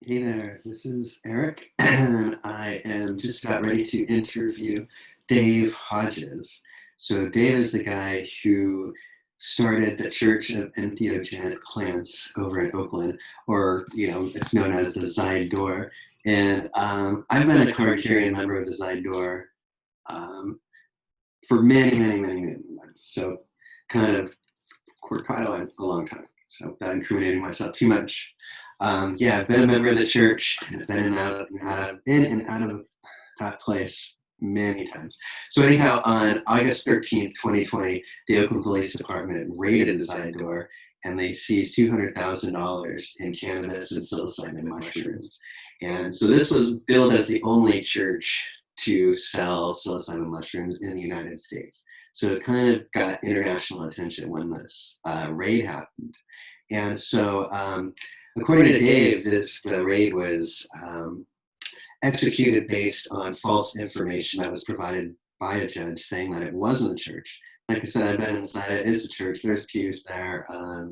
Hey there, this is Eric, and I am just about ready to interview Dave Hodges. So, Dave is the guy who started the Church of Entheogenic Plants over in Oakland, or, it's known as the Zide Door. And I've been a card carrying member of the Zide Door um, for many, many, many, many months. So, kind of quite a long time. So without incriminating myself too much. Yeah, I've been a member of the church and I've been in and out of that place many times. So anyhow, on August 13th, 2020, the Oakland Police Department raided the Zide Door and they seized $200,000 in cannabis and psilocybin mushrooms. And so this was billed as the only church to sell psilocybin mushrooms in the United States. So it kind of got international attention when this raid happened. And so, according to Dave, the raid was executed based on false information that was provided by a judge saying that it wasn't a church. Like I said, I've been inside. It is a church. There's pews there.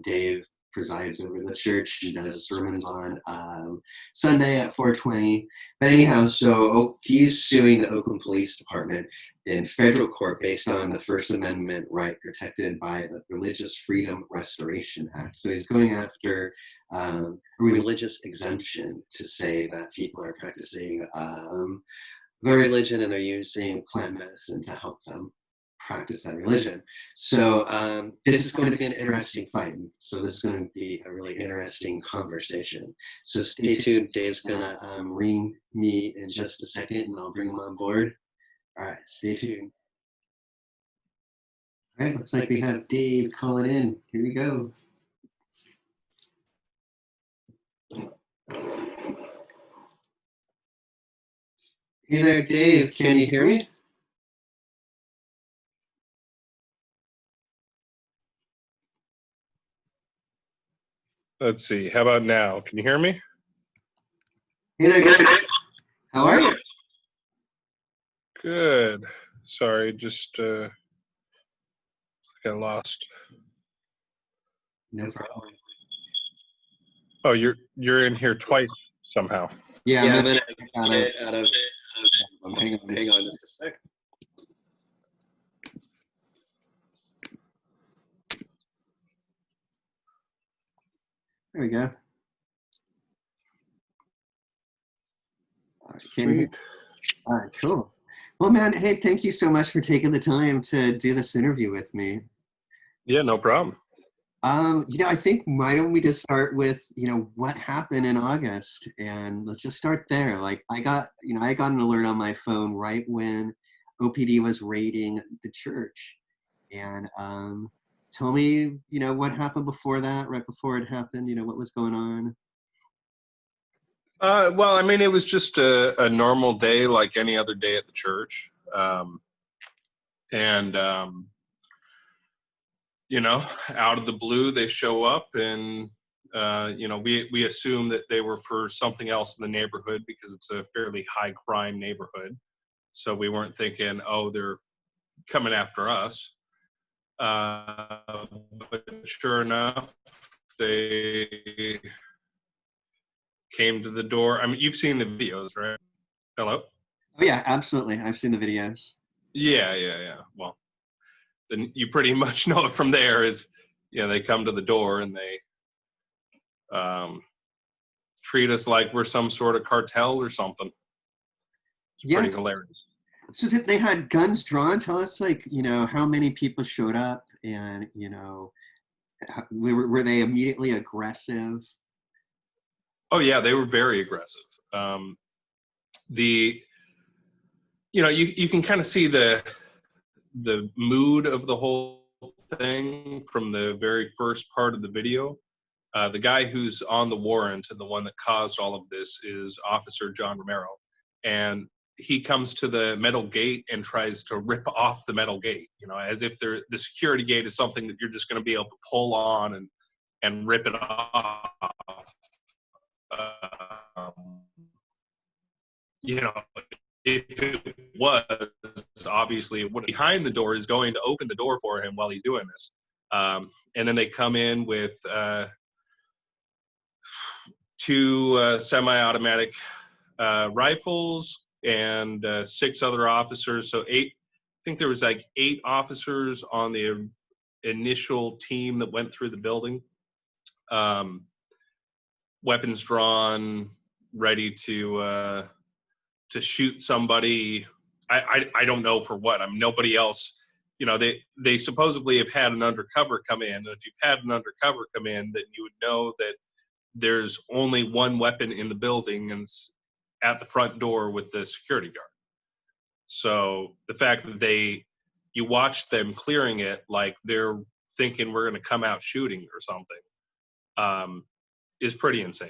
Dave presides over the church. He does sermons on Sunday at 4:20. But anyhow, so he's suing the Oakland Police Department in federal court based on the First Amendment right protected by the Religious Freedom Restoration Act. So he's going after a religious exemption to say that people are practicing their religion and they're using plant medicine to help them practice that religion. So this is going to be an interesting fight. So this is going to be a really interesting conversation. So stay tuned. Dave's going to ring me in just a second and I'll bring him on board. All right, stay tuned. All right, looks like we have Dave calling in. Here we go. Hey there, Dave. Can you hear me? Let's see. How about now? Can you hear me? Hey there, Dave. How are you? Good. Sorry, just got lost. No problem. Oh, you're in here twice somehow. Yeah, I'm gonna get out of. Hang on just a second. There we go. Sweet. All right, cool. Well, man, hey, thank you so much for taking the time to do this interview with me. Yeah, no problem. I think why don't we just start with, what happened in August, and let's just start there. Like I got an alert on my phone right when OPD was raiding the church, and tell me, what happened before that, right before it happened, what was going on? Well, I mean, it was just a normal day like any other day at the church. Out of the blue, they show up and, we assume that they were for something else in the neighborhood because it's a fairly high crime neighborhood. So we weren't thinking, oh, they're coming after us. But sure enough, they came to the door. I mean, you've seen the videos, right? Hello? Oh yeah, absolutely. I've seen the videos. Yeah. Well, then you pretty much know it from there is, they come to the door and they treat us like we're some sort of cartel or something. It's pretty hilarious. So they had guns drawn. Tell us, how many people showed up and, were they immediately aggressive? Oh yeah, they were very aggressive. You can kind of see the mood of the whole thing from the very first part of the video. The guy who's on the warrant and the one that caused all of this is Officer John Romero. And he comes to the metal gate and tries to rip off the metal gate, as if the security gate is something that you're just going to be able to pull on and rip it off. If it was, obviously, what behind the door is going to open the door for him while he's doing this. And then they come in with 2 semi-automatic rifles, and 6 other officers. So 8, I think there was like 8 officers on the initial team that went through the building. Weapons drawn, ready to shoot somebody. I don't know for what. I mean, nobody else. You know, they supposedly have had an undercover come in, and if you've had an undercover come in, then you would know that there's only one weapon in the building, and it's at the front door with the security guard. So the fact that you watch them clearing it like they're thinking we're going to come out shooting or something, is pretty insane.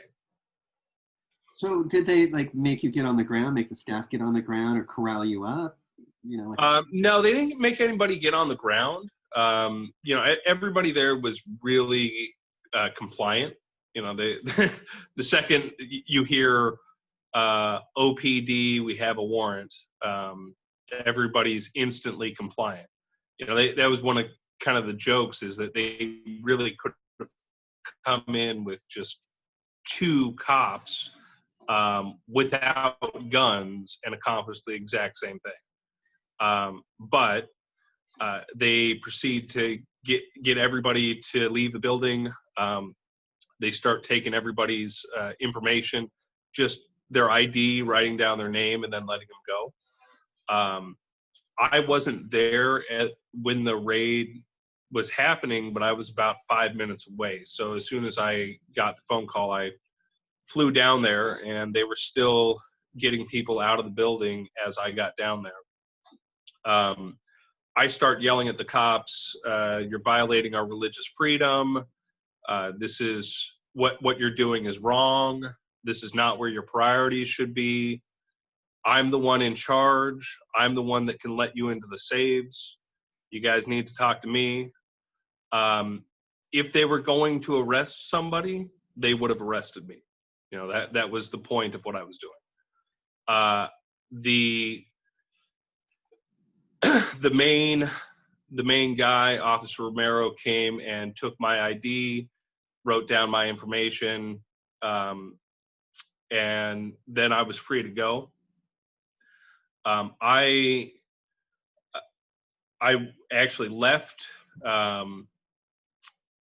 So did they like make you get on the ground, make the staff get on the ground, or corral you up? You know, no, they didn't make anybody get on the ground. You know, everybody there was really compliant. You know, the second you hear OPD, we have a warrant, everybody's instantly compliant. You know, that was one of kind of the jokes, is that they really could have come in with just 2 cops without guns and accomplished the exact same thing. But they proceed to get everybody to leave the building. They start taking everybody's information, just their ID, writing down their name, and then letting them go. I wasn't there when the raid was happening, but I was about 5 minutes away. So as soon as I got the phone call, I flew down there, and they were still getting people out of the building as I got down there. I start yelling at the cops, "You're violating our religious freedom. This is what you're doing is wrong. This is not where your priorities should be. I'm the one in charge. I'm the one that can let you into the saves. You guys need to talk to me." If they were going to arrest somebody, they would have arrested me. You know, that was the point of what I was doing. The main guy, Officer Romero, came and took my ID, wrote down my information, and then I was free to go. I actually left,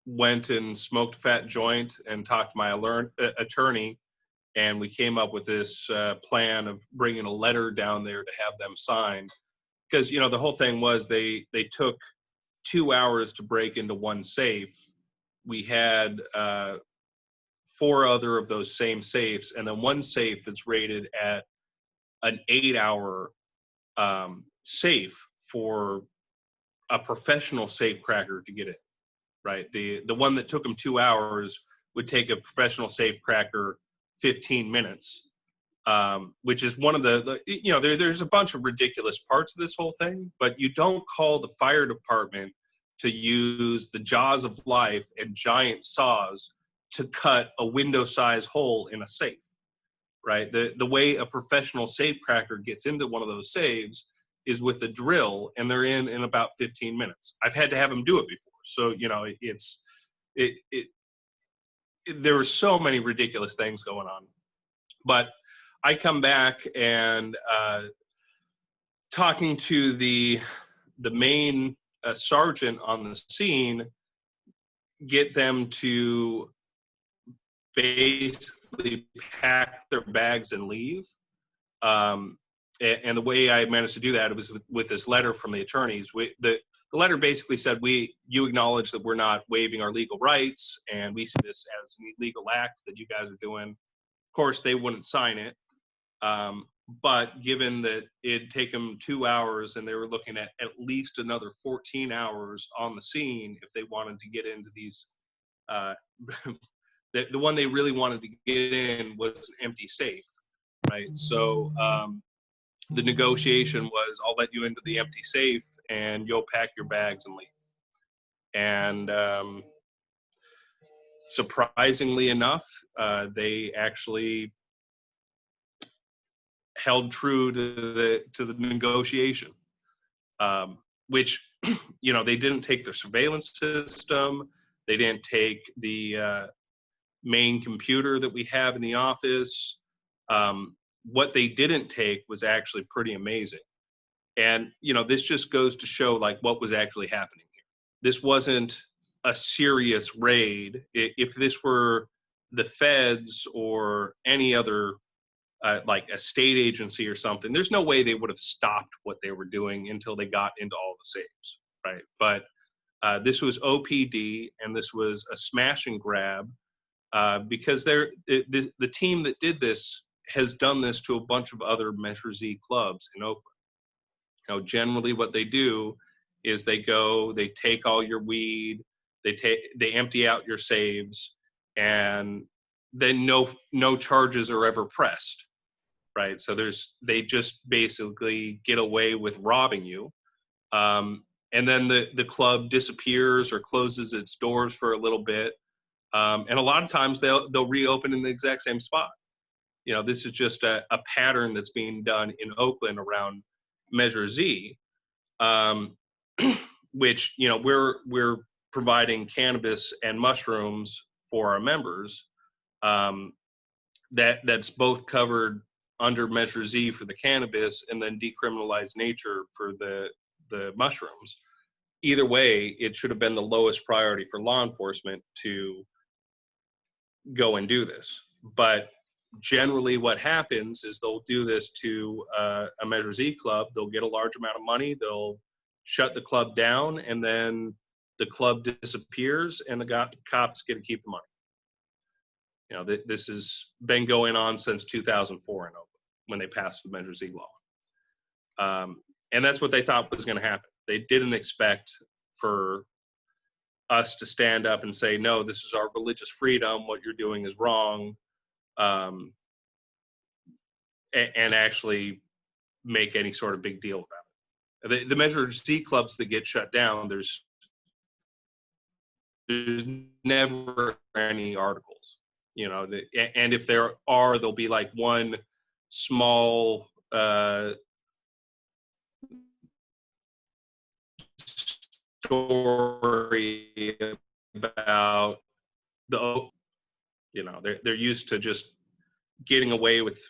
went and smoked a fat joint and talked to my attorney, and we came up with this plan of bringing a letter down there to have them signed. Because, you know, the whole thing was they took 2 hours to break into one safe. We had 4 other of those same safes, and then one safe that's rated at an 8-hour safe for a professional safe cracker to get in, right? The one that took them 2 hours would take a professional safe cracker 15 minutes. Which is one of you know, there's a bunch of ridiculous parts of this whole thing, but you don't call the fire department to use the jaws of life and giant saws to cut a window-size hole in a safe, right? The way a professional safe cracker gets into one of those safes is with a drill, and they're in about 15 minutes. I've had to have them do it before. So, you know, there were so many ridiculous things going on. But I come back and talking to the main sergeant on the scene, get them to basically pack their bags and leave. And the way I managed to do that was with this letter from the attorneys. The letter basically said, you acknowledge that we're not waiving our legal rights, and we see this as an illegal act that you guys are doing. Of course, they wouldn't sign it. But given that it'd take them 2 hours, and they were looking at least another 14 hours on the scene if they wanted to get into these, the one they really wanted to get in was an empty safe, right? So the negotiation was, I'll let you into the empty safe, and you'll pack your bags and leave. And surprisingly enough, they actually held true to the negotiation, which, you know, they didn't take their surveillance system. They didn't take the main computer that we have in the office. What they didn't take was actually pretty amazing. And, this just goes to show like what was actually happening here. This wasn't a serious raid. If this were the feds or any other like a state agency or something, there's no way they would have stopped what they were doing until they got into all the safes, right? But this was OPD, and this was a smash and grab because the team that did this has done this to a bunch of other Measure Z clubs in Oakland. Generally what they do is they take all your weed, they empty out your saves, and then no charges are ever pressed, right? So they just basically get away with robbing you, and then the club disappears or closes its doors for a little bit, and a lot of times they'll reopen in the exact same spot. This is just a pattern that's being done in Oakland around Measure Z, which we're providing cannabis and mushrooms for our members. That's both covered under Measure Z for the cannabis, and then decriminalized nature for the mushrooms. Either way, it should have been the lowest priority for law enforcement to go and do this. But generally what happens is they'll do this to a Measure Z club. They'll get a large amount of money, they'll shut the club down, and then the club disappears and the cops get to keep the money. This has been going on since 2004 in Oakland when they passed the Measure Z law. And that's what they thought was going to happen. They didn't expect for us to stand up and say, no, this is our religious freedom, what you're doing is wrong, and actually make any sort of big deal about it. The Measure Z clubs that get shut down, there's never any articles, and if there are, there'll be like one small story about they're used to just getting away with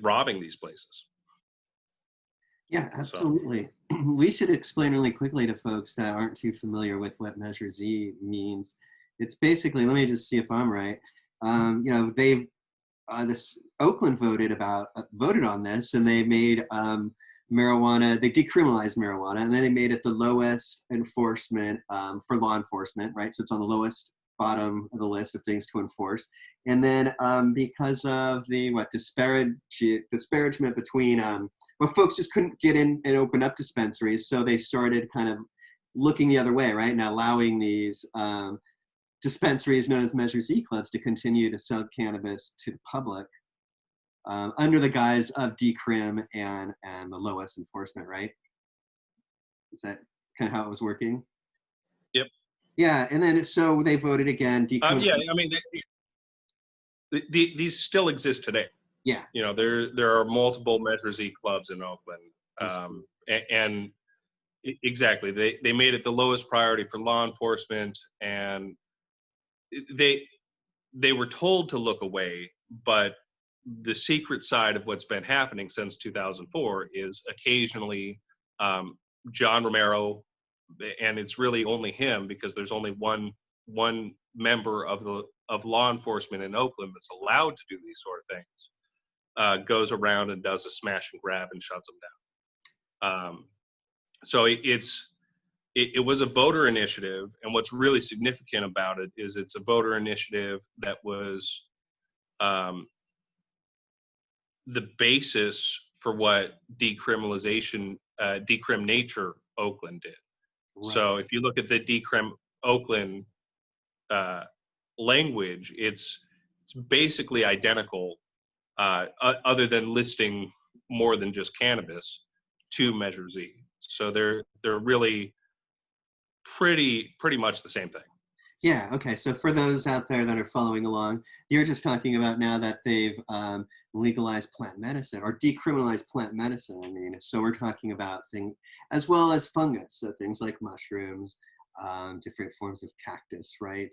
robbing these places. Yeah, absolutely. So. We should explain really quickly to folks that aren't too familiar with what Measure Z means. It's basically, let me just see if I'm right. They've this Oakland voted on this, and they made marijuana. They decriminalized marijuana, and then they made it the lowest enforcement for law enforcement, right? So it's on the lowest bottom of the list of things to enforce. And then because of the disparagement between folks just couldn't get in and open up dispensaries, so they started kind of looking the other way, right, and allowing these dispensaries known as Measure Z clubs to continue to sell cannabis to the public under the guise of decrim and the lowest enforcement, right? Is that kind of how it was working? Yep. Yeah, and then so they voted again. Yeah, I mean, these still exist today. Yeah. There are multiple Measure Z clubs in Oakland, and exactly, they made it the lowest priority for law enforcement, and they were told to look away, but the secret side of what's been happening since 2004 is occasionally John Romero, and it's really only him because there's only one member of law enforcement in Oakland that's allowed to do these sort of things, goes around and does a smash and grab and shuts them down. So it was a voter initiative, and what's really significant about it is it's a voter initiative that was the basis for what decrim nature Oakland did. Right. So if you look at the decrim Oakland language, it's basically identical, other than listing more than just cannabis to Measure Z. So they're really pretty much the same thing. Yeah, okay. So for those out there that are following along, you're just talking about now that they've legalized plant medicine or decriminalized plant medicine. I mean, so we're talking about things as well as fungus, so things like mushrooms, different forms of cactus, right?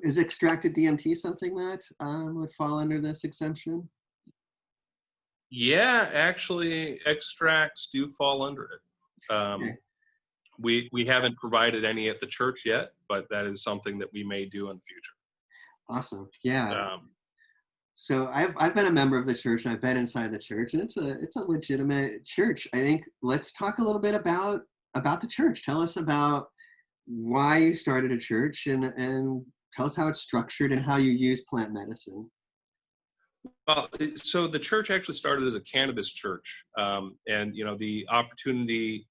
Is extracted DMT something that would fall under this exemption? Yeah, actually, extracts do fall under it. Okay, We haven't provided any at the church yet, but that is something that we may do in the future. awesome. Yeah. Um, So I've been a member of the church. I've been inside the church, and it's a legitimate church. I think let's talk a little bit about the church. Tell us about why you started a church, and tell us how it's structured and how you use plant medicine. well, so the church actually started as a cannabis church, and the opportunity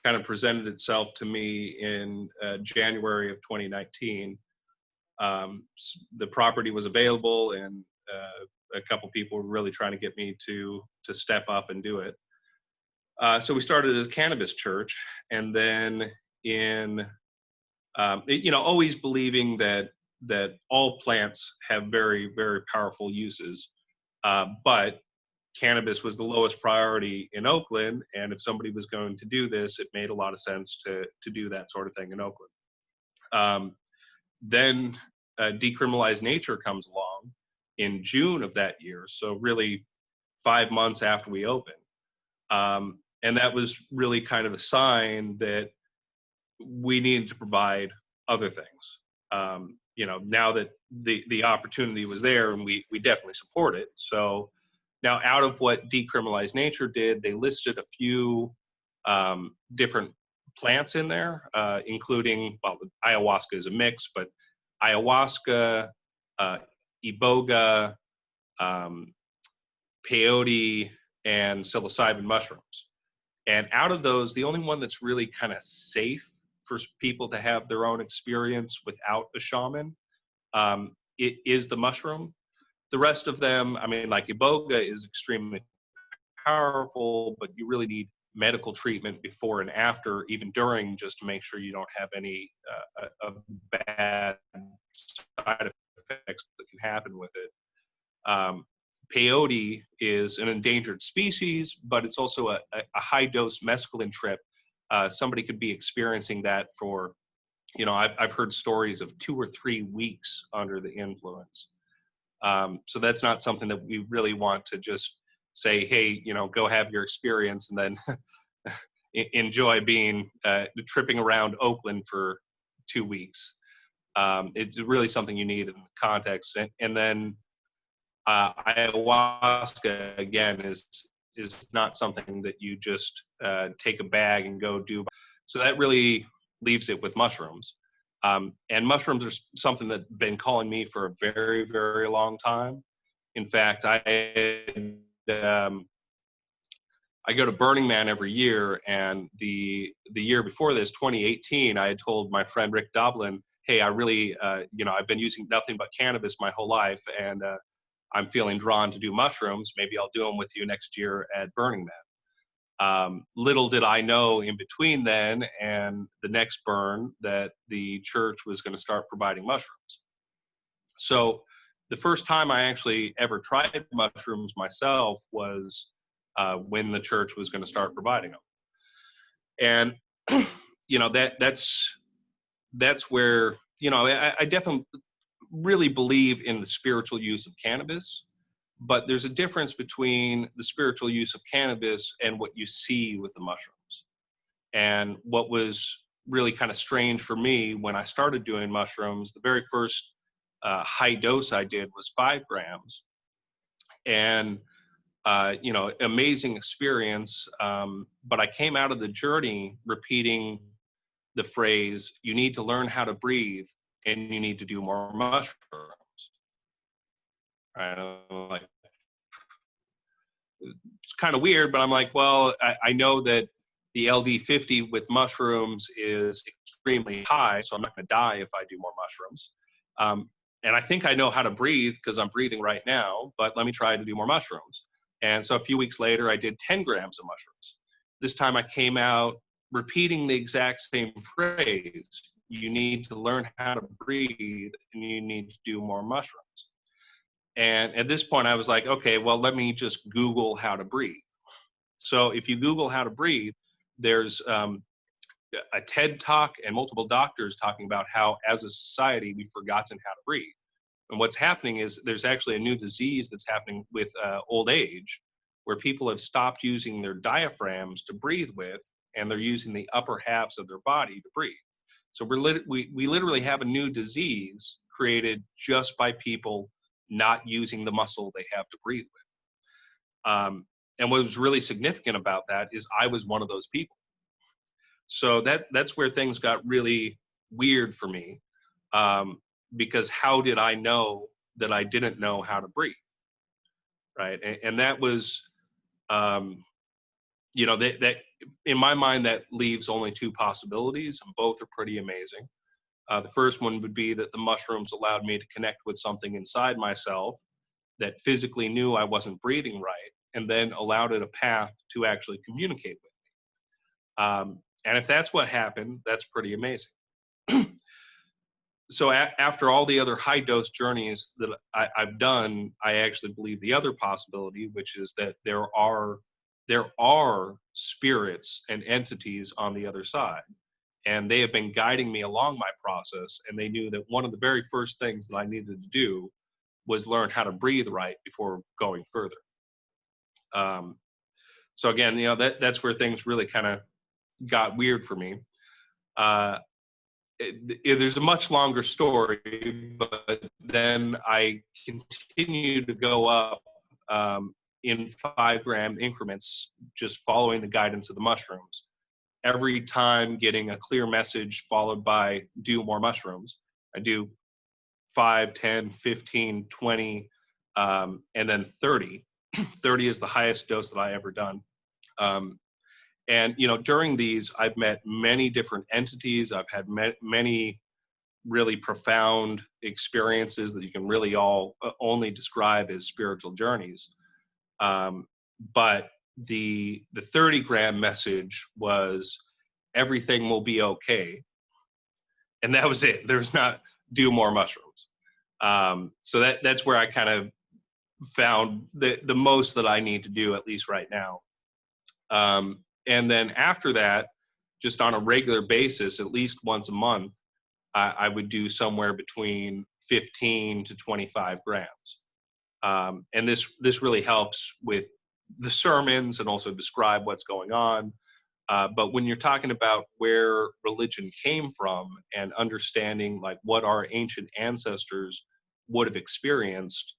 kind of presented itself to me in January of 2019. The property was available, and a couple people were really trying to get me to step up and do it. So we started as a cannabis church, and then in always believing that all plants have very, very powerful uses, but cannabis was the lowest priority in Oakland, and if somebody was going to do this, it made a lot of sense to do that sort of thing in Oakland. Then decriminalized nature comes along in June of that year, so really 5 months after we opened, and that was really kind of a sign that we needed to provide other things. Now that the opportunity was there, and we definitely support it. So now, out of what decriminalized nature did, they listed a few different plants in there, including, well, ayahuasca is a mix, but ayahuasca, iboga, peyote, and psilocybin mushrooms. And out of those, the only one that's really kind of safe for people to have their own experience without a shaman, it is the mushroom. The rest of them, I mean, like iboga is extremely powerful, but you really need medical treatment before and after, even during, just to make sure you don't have any of the bad side effects that can happen with it. Peyote is an endangered species, but it's also a high dose mescaline trip. Somebody could be experiencing that for, I've heard stories of 2 or 3 weeks under the influence. So that's not something that we really want to just say, hey, go have your experience and then enjoy being tripping around Oakland for 2 weeks. It's really something you need in the context. And then ayahuasca, again, is not something that you just take a bag and go do. So that really leaves it with mushrooms. And mushrooms are something that's been calling me for a very, very long time. In fact, I go to Burning Man every year, and the year before this, 2018, I had told my friend Rick Doblin, hey, I really, I've been using nothing but cannabis my whole life, and I'm feeling drawn to do mushrooms. Maybe I'll do them with you next year at Burning Man. Little did I know in between then and the next burn that the church was going to start providing mushrooms. So the first time I actually ever tried mushrooms myself was when the church was going to start providing them. And, that's where, I definitely really believe in the spiritual use of cannabis, but there's a difference between the spiritual use of cannabis and what you see with the mushrooms. And what was really kind of strange for me when I started doing mushrooms, the very first high dose I did was 5 grams. And, amazing experience. But I came out of the journey repeating the phrase, you need to learn how to breathe and you need to do more mushrooms. Right? I'm like, it's kind of weird, but I'm like, well, I know that the LD50 with mushrooms is extremely high, so I'm not going to die if I do more mushrooms. And I think I know how to breathe because I'm breathing right now, but let me try to do more mushrooms. And so a few weeks later, I did 10 grams of mushrooms. This time I came out repeating the exact same phrase. You need to learn how to breathe and you need to do more mushrooms. And at this point I was like, okay, well, let me just Google how to breathe. So if you Google how to breathe, there's a TED talk and multiple doctors talking about how, as a society, we've forgotten how to breathe. And what's happening is there's actually a new disease that's happening with old age, where people have stopped using their diaphragms to breathe with, and they're using the upper halves of their body to breathe. So we literally have a new disease created just by people not using the muscle they have to breathe with. And what was really significant about that is I was one of those people. So that's where things got really weird for me, because how did I know that I didn't know how to breathe, right? And that was, that in my mind, that leaves only two possibilities, and both are pretty amazing. The first one would be that the mushrooms allowed me to connect with something inside myself that physically knew I wasn't breathing right, and then allowed it a path to actually communicate with me. And if that's what happened, that's pretty amazing. So after all the other high dose journeys that I've done, I actually believe the other possibility, which is that there are spirits and entities on the other side. And they have been guiding me along my process. And they knew that one of the very first things that I needed to do was learn how to breathe right before going further. So again, that's where things really kind of got weird for me. There's a much longer story, but then I continued to go up in 5-gram increments, just following the guidance of the mushrooms. Every time getting a clear message followed by do more mushrooms. I do 5, 10, 15, 20, and then 30. 30 is the highest dose that I ever done. And, during these, I've met many different entities. I've had many really profound experiences that you can really only describe as spiritual journeys. But the 30-gram message was everything will be okay. And that was it. There's not do more mushrooms. So that's where I kind of found the most that I need to do, at least right now. And then after that, just on a regular basis, at least once a month, I would do somewhere between 15 to 25 grams. And this really helps with the sermons and also describe what's going on. But when you're talking about where religion came from and understanding like what our ancient ancestors would have experienced,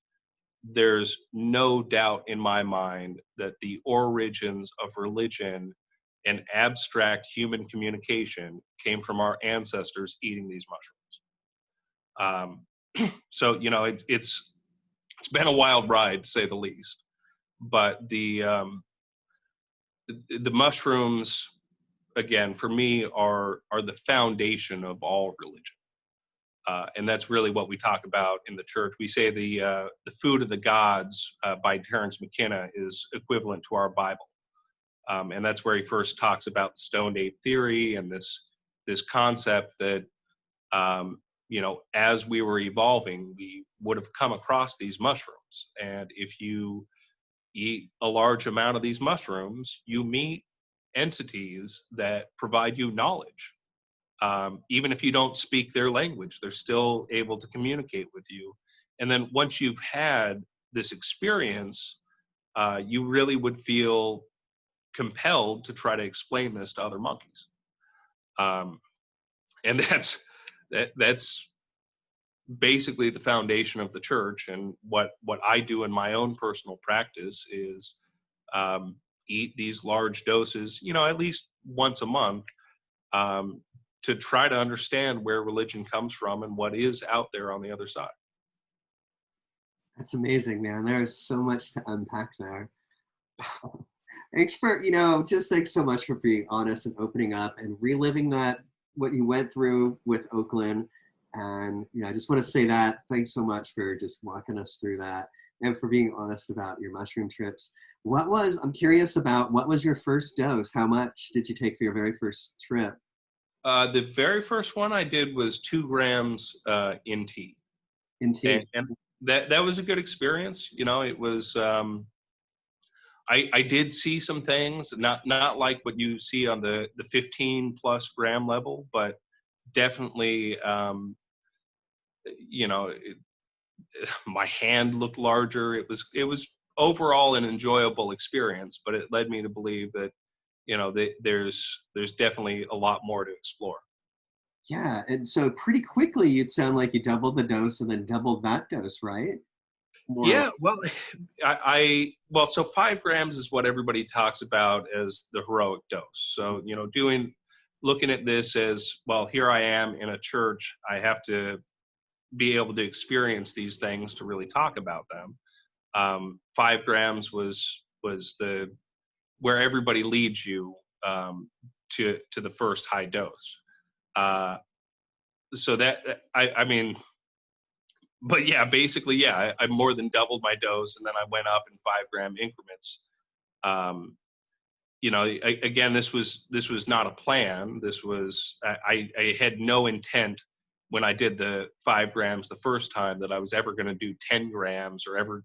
there's no doubt in my mind that the origins of religion and abstract human communication came from our ancestors eating these mushrooms. So it's been a wild ride, to say the least. But the mushrooms, again, for me, are the foundation of all religion. And that's really what we talk about in the church. We say the food of the gods by Terence McKenna is equivalent to our Bible. And that's where he first talks about the stoned ape theory and this concept that, as we were evolving, we would have come across these mushrooms. And if you eat a large amount of these mushrooms, you meet entities that provide you knowledge. Even if you don't speak their language, they're still able to communicate with you. And then once you've had this experience, you really would feel compelled to try to explain this to other monkeys. And that's basically the foundation of the church. And what I do in my own personal practice is eat these large doses, at least once a month, to try to understand where religion comes from and what is out there on the other side. That's amazing, man. There's so much to unpack there. Thanks for, just thanks so much for being honest and opening up and reliving what you went through with Oakland. And, I just want to say that. Thanks so much for just walking us through that and for being honest about your mushroom trips. I'm curious about, what was your first dose? How much did you take for your very first trip? The very first one I did was 2 grams in tea. In tea. And that was a good experience. It was, I did see some things, not like what you see on the 15 plus gram level, but definitely, you know, my hand looked larger. It was overall an enjoyable experience, but it led me to believe that, there's definitely a lot more to explore. Yeah, and so pretty quickly, it sounded like you doubled the dose and then doubled that dose, right? More or less. Yeah, well, well, so 5 grams is what everybody talks about as the heroic dose. So, looking at this as, well, here I am in a church. I have to be able to experience these things to really talk about them. 5 grams was the where everybody leads you, to the first high dose. Uh, so I mean, but yeah, basically, yeah, I more than doubled my dose, and then I went up in 5 gram increments. Um, again, this was not a plan. This was I had no intent when I did the 5 grams the first time that I was ever going to do 10 grams or ever.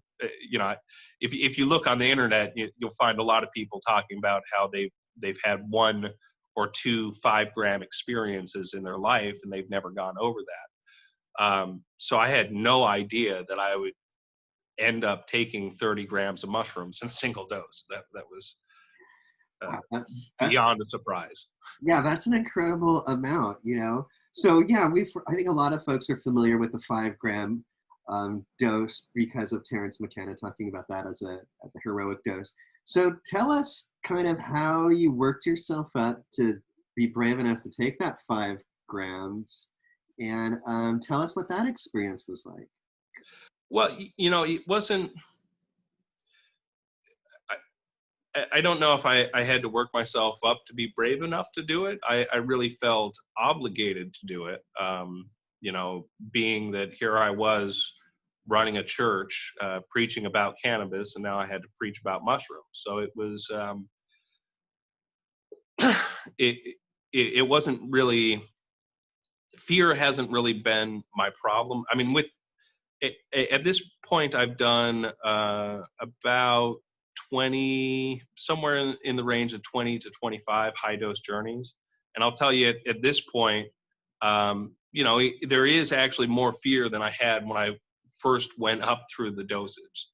If you look on the internet, you'll find a lot of people talking about how they've had 1 or 2 5 gram experiences in their life and they've never gone over that. So I had no idea that I would end up taking 30 grams of mushrooms in a single dose. That was uh, Wow, that's beyond a surprise. yeah, that's an incredible amount, you know. So yeah, I think a lot of folks are familiar with the 5 gram dose because of Terence McKenna talking about that as a heroic dose. So tell us kind of how you worked yourself up to be brave enough to take that 5 grams, and tell us what that experience was like. Well, it wasn't. I don't know if I had to work myself up to be brave enough to do it. I really felt obligated to do it. Being that here I was running a church, preaching about cannabis, and now I had to preach about mushrooms. So it was, it, it wasn't really, fear hasn't really been my problem. I mean, at this point, I've done about 20, somewhere in the range of 20 to 25 high dose journeys. And I'll tell you, at this point, there is actually more fear than I had when I first went up through the dosage.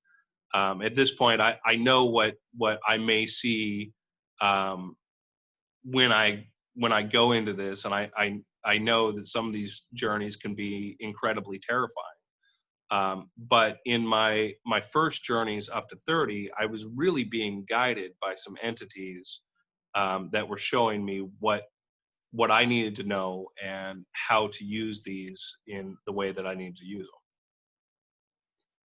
At this point, I know what I may see, um, when I go into this, and I know that some of these journeys can be incredibly terrifying. But in my first journeys up to 30, I was really being guided by some entities, that were showing me what I needed to know and how to use these in the way that I needed to use them.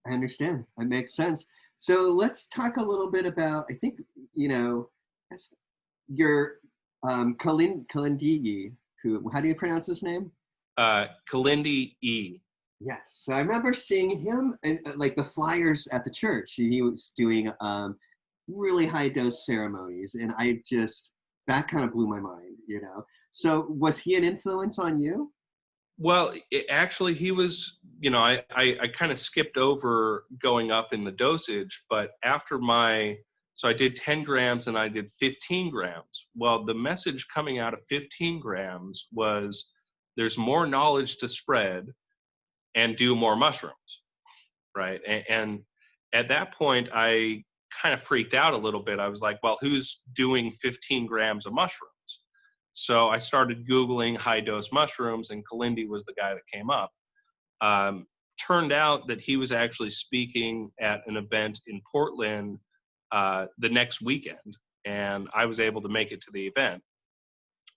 I understand. That makes sense. So let's talk a little bit about, I think, you know, that's your Kalindi, who, how do you pronounce his name? Kalindi E. Yes. So I remember seeing him and like the flyers at the church. He was doing really high dose ceremonies. And that kind of blew my mind, you know. So was he an influence on you? Well, actually, he was, I kind of skipped over going up in the dosage, but so I did 10 grams and I did 15 grams. Well, the message coming out of 15 grams was there's more knowledge to spread and do more mushrooms, right? And at that point, I kind of freaked out a little bit. I was like, well, who's doing 15 grams of mushrooms? So I started Googling high dose mushrooms, and Kalindi was the guy that came up. Turned out that he was actually speaking at an event in Portland the next weekend, and I was able to make it to the event.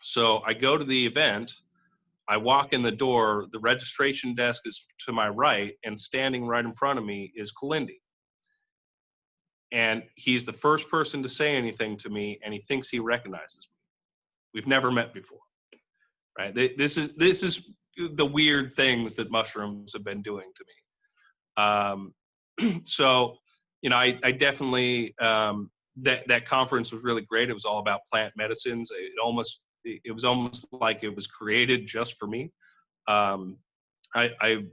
So I go to the event, I walk in the door, the registration desk is to my right, and standing right in front of me is Kalindi. And he's the first person to say anything to me, and he thinks he recognizes me. We've never met before, right? This is the weird things that mushrooms have been doing to me. So, I definitely, that conference was really great. It was all about plant medicines. It was almost like it was created just for me. I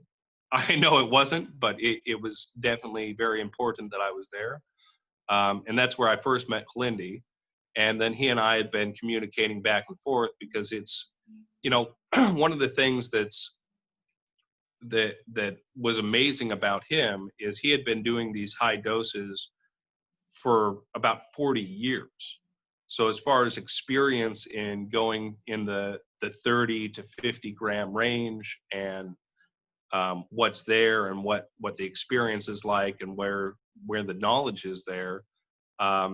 I know it wasn't, but it was definitely very important that I was there. And that's where I first met Kalindi. And then he and I had been communicating back and forth because it's, one of the things that was amazing about him is he had been doing these high doses for about 40 years. So as far as experience in going in the 30 to 50 gram range and what's there and what the experience is like and where the knowledge is there, there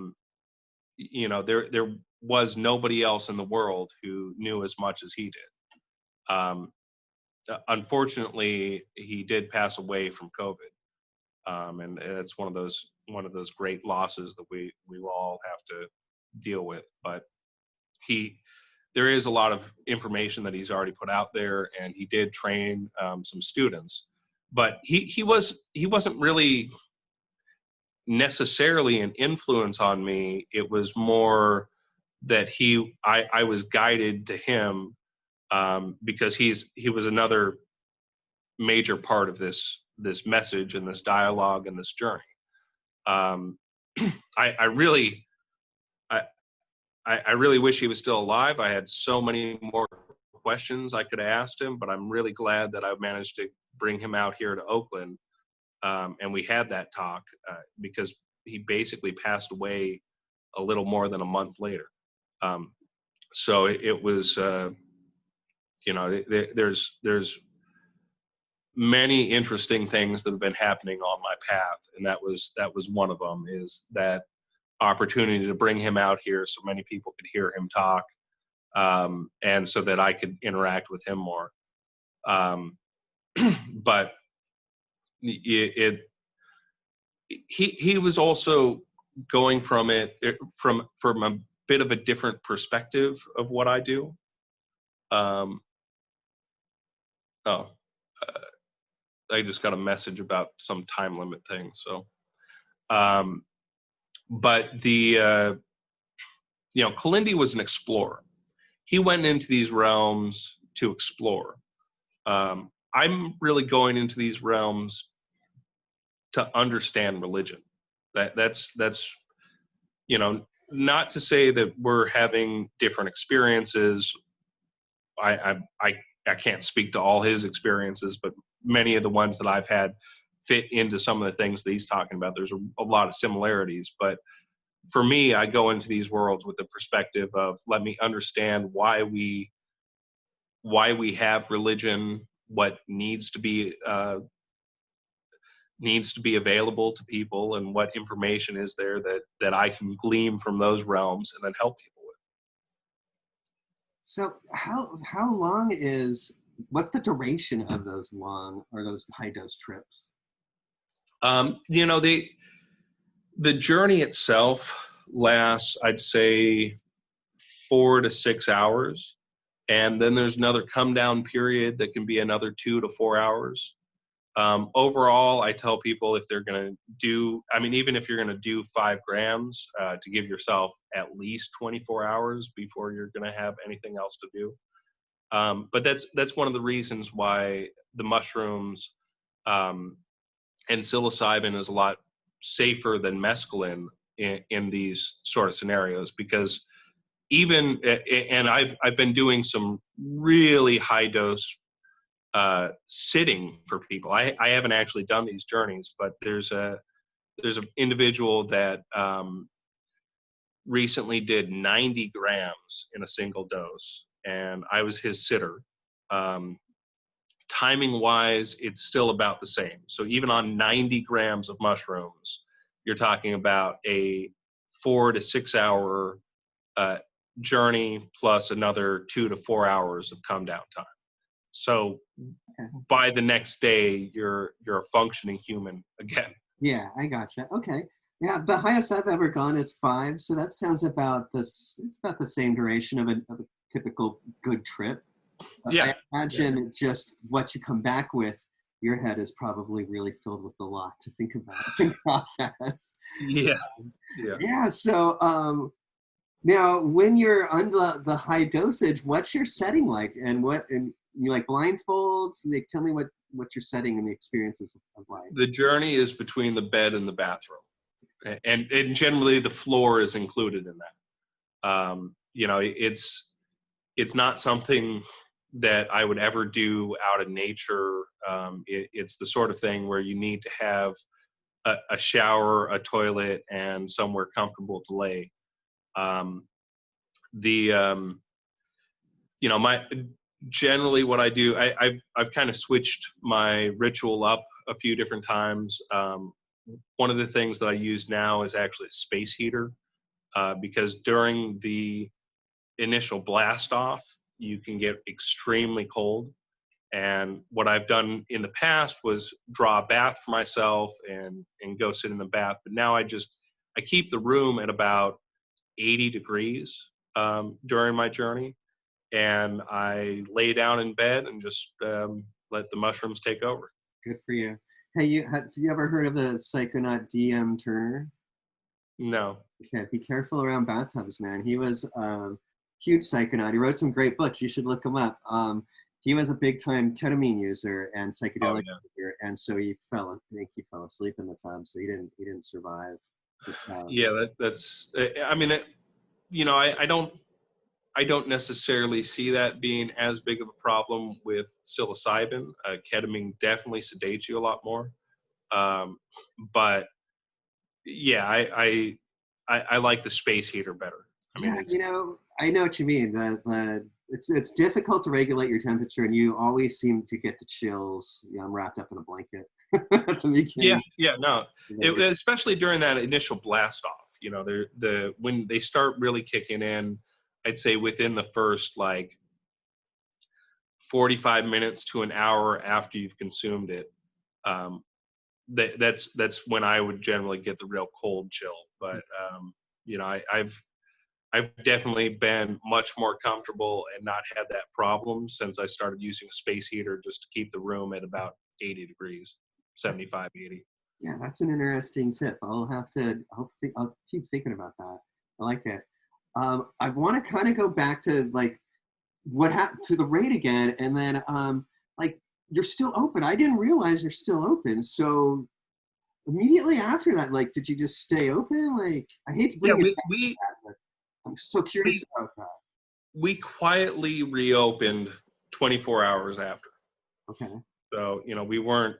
was nobody else in the world who knew as much as he did. Unfortunately, he did pass away from COVID, and it's one of those great losses that we all have to deal with. But there is a lot of information that he's already put out there, and he did train some students. But he wasn't really necessarily an influence on me. It was more that I was guided to him, because he was another major part of this message and this dialogue and this journey. I really wish he was still alive. I had so many more questions I could have asked him, but I'm really glad that I managed to bring him out here to Oakland. And we had that talk, because he basically passed away a little more than a month later. So it was, there's many interesting things that have been happening on my path. And that was one of them, is that opportunity to bring him out here so many people could hear him talk, and so that I could interact with him more. But he was also going from a bit of a different perspective of what I do. I just got a message about some time limit thing. So, but Kalindi was an explorer. He went into these realms to explore. I'm really going into these realms to understand religion. That's not to say that we're having different experiences. I can't speak to all his experiences, but many of the ones that I've had fit into some of the things that he's talking about. There's a lot of similarities, but for me, I go into these worlds with the perspective of, let me understand why we have religion, what needs to be available to people, and what information is there that I can glean from those realms and then help people with. So how long what's the duration of those high dose trips? The journey itself lasts, I'd say, 4 to 6 hours. And then there's another come down period that can be another 2 to 4 hours. Overall, I tell people, if they're going to do, even if you're going to do 5 grams, to give yourself at least 24 hours before you're going to have anything else to do. But that's one of the reasons why the mushrooms and psilocybin is a lot safer than mescaline in these sort of scenarios, because and I've been doing some really high dose sitting for people. I haven't actually done these journeys, but there's an individual that recently did 90 grams in a single dose, and I was his sitter. Timing wise, it's still about the same. So even on 90 grams of mushrooms, you're talking about a 4 to 6 hour journey plus another 2 to 4 hours of come down time. So by the next day, you're a functioning human again. Yeah, I gotcha. Okay. Yeah, the highest I've ever gone is 5. So that sounds about it's about the same duration of a typical good trip. Yeah. I imagine it's just what you come back with. Your head is probably really filled with a lot to think about and process. Yeah. So now, when you're on the high dosage, what's your setting like, and you like blindfolds? Like, tell me what your setting and the experiences of life. The journey is between the bed and the bathroom. and generally the floor is included in that. It's not something that I would ever do out in nature. It's the sort of thing where you need to have a shower, a toilet, and somewhere comfortable to lay. My generally what I do, I've kind of switched my ritual up a few different times. One of the things that I use now is actually a space heater, because during the initial blast off, you can get extremely cold. And what I've done in the past was draw a bath for myself and go sit in the bath. But now I keep the room at about 80 degrees during my journey. And I lay down in bed and just let the mushrooms take over. Good for you. Hey, have you ever heard of the psychonaut D.M. Turner? No. Okay, be careful around bathtubs, man. He was huge psychonaut. He wrote some great books. You should look him up. He was a big-time ketamine user and psychedelic user, and so I think he fell asleep in the tub, so he didn't survive. Yeah, that's. I mean, I don't necessarily see that being as big of a problem with psilocybin. Ketamine definitely sedates you a lot more, but yeah, I like the space heater better. I mean, I know what you mean. It's difficult to regulate your temperature, and you always seem to get the chills. I'm wrapped up in a blanket at the beginning. No, especially during that initial blast off. When they start really kicking in, I'd say within the first 45 minutes to an hour after you've consumed it, that's when I would generally get the real cold chill. But I've definitely been much more comfortable and not had that problem since I started using a space heater just to keep the room at about 80 degrees, 75, 80. Yeah, that's an interesting tip. I'll keep thinking about that. I like it. I want to kind of go back to what happened to the raid again, and then you're still open. I didn't realize you're still open. So immediately after that, did you just stay open? I hate to bring it back to that, but I'm so curious about that. We quietly reopened 24 hours after. Okay. So we weren't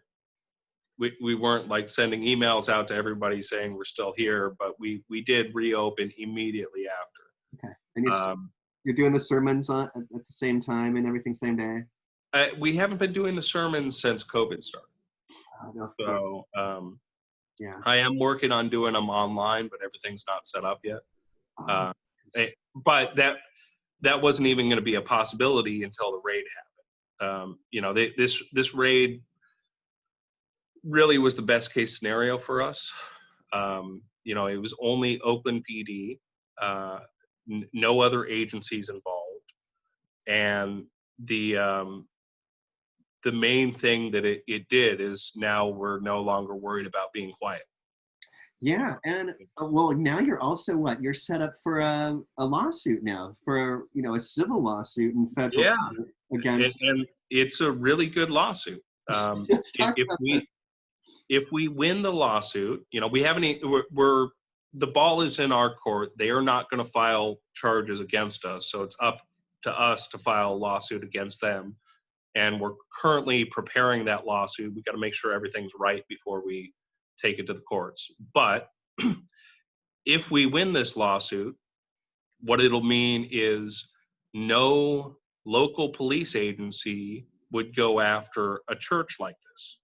sending emails out to everybody saying we're still here, but we did reopen immediately after. Okay. And you're doing the sermons at the same time and everything same day? We haven't been doing the sermons since COVID started. No, so yeah. I am working on doing them online, but everything's not set up yet. But that wasn't even going to be a possibility until the raid happened. This raid really was the best case scenario for us. It was only Oakland PD, no other agencies involved, and the main thing that it did is now we're no longer worried about being quiet. Yeah, and now you're also you're set up for a lawsuit now, for a civil lawsuit in federal court against. And it's a really good lawsuit. If we win the lawsuit, we haven't. We're the ball is in our court. They are not going to file charges against us, so it's up to us to file a lawsuit against them. And we're currently preparing that lawsuit. We got to make sure everything's right before we take it to the courts. But if we win this lawsuit, what it'll mean is no local police agency would go after a church like this.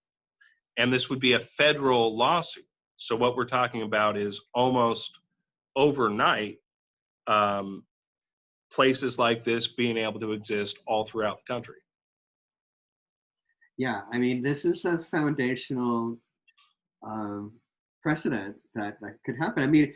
And this would be a federal lawsuit. So what we're talking about is almost overnight, places like this being able to exist all throughout the country. Yeah, I mean, this is a foundational precedent that could happen. I mean,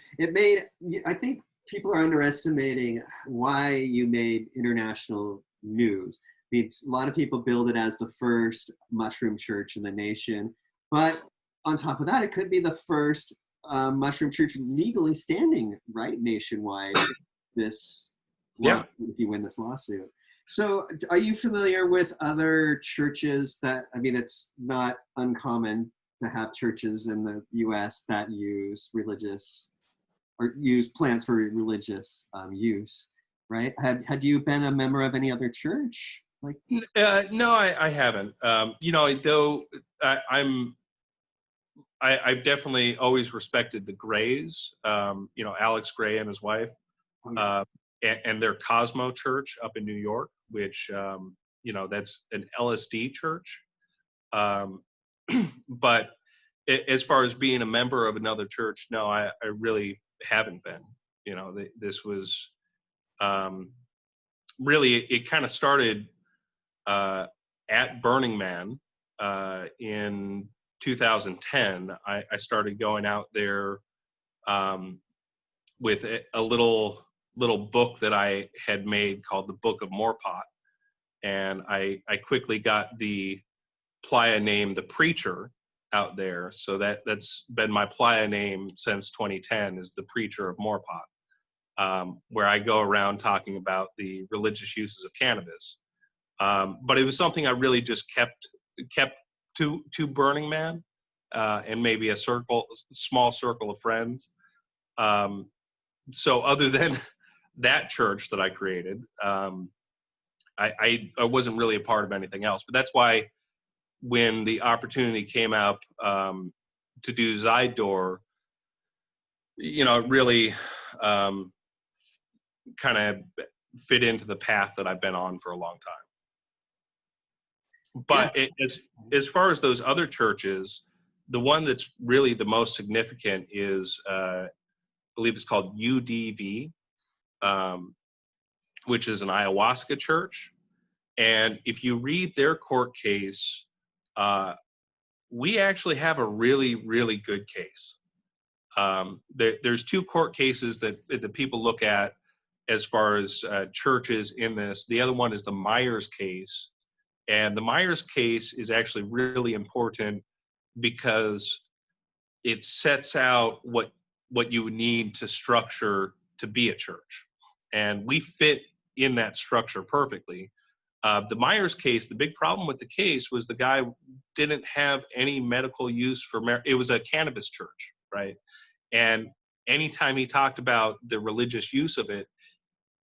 I think people are underestimating why you made international news. I mean, a lot of people build it as the first mushroom church in the nation, but on top of that, it could be the first mushroom church legally standing nationwide. If you win this lawsuit. So are you familiar with other churches it's not uncommon to have churches in the U.S. that use religious or use plants for religious use, right? Had you been a member of any other church? Like, No, I haven't. Though I've definitely always respected the Grays. Alex Gray and his wife, oh, yeah. uh, and their Cosmo Church up in New York, which that's an LSD church. Um, but as far as being a member of another church, no, I really haven't been. This was really, it kind of started at Burning Man in 2010. I started going out there with a little book that I had made called the Book of Morpot, and I quickly got the playa name The Preacher out there. So that's been my playa name since 2010, is The Preacher of Morpot, where I go around talking about the religious uses of cannabis. But it was something I really just kept to Burning Man, and maybe a small circle of friends. So other than that church that I created, I wasn't really a part of anything else. But that's why when the opportunity came up to do Zide Door, it really kind of fit into the path that I've been on for a long time. But as far as those other churches, the one that's really the most significant is, I believe it's called UDV, which is an ayahuasca church. And if you read their court case, we actually have a really, really good case. There's two court cases that people look at as far as churches in this. The other one is the Myers case. And the Myers case is actually really important because it sets out what you would need to structure to be a church. And we fit in that structure perfectly. The Myers case, the big problem with the case was the guy didn't have any medical use for it was a cannabis church, right? And anytime he talked about the religious use of it,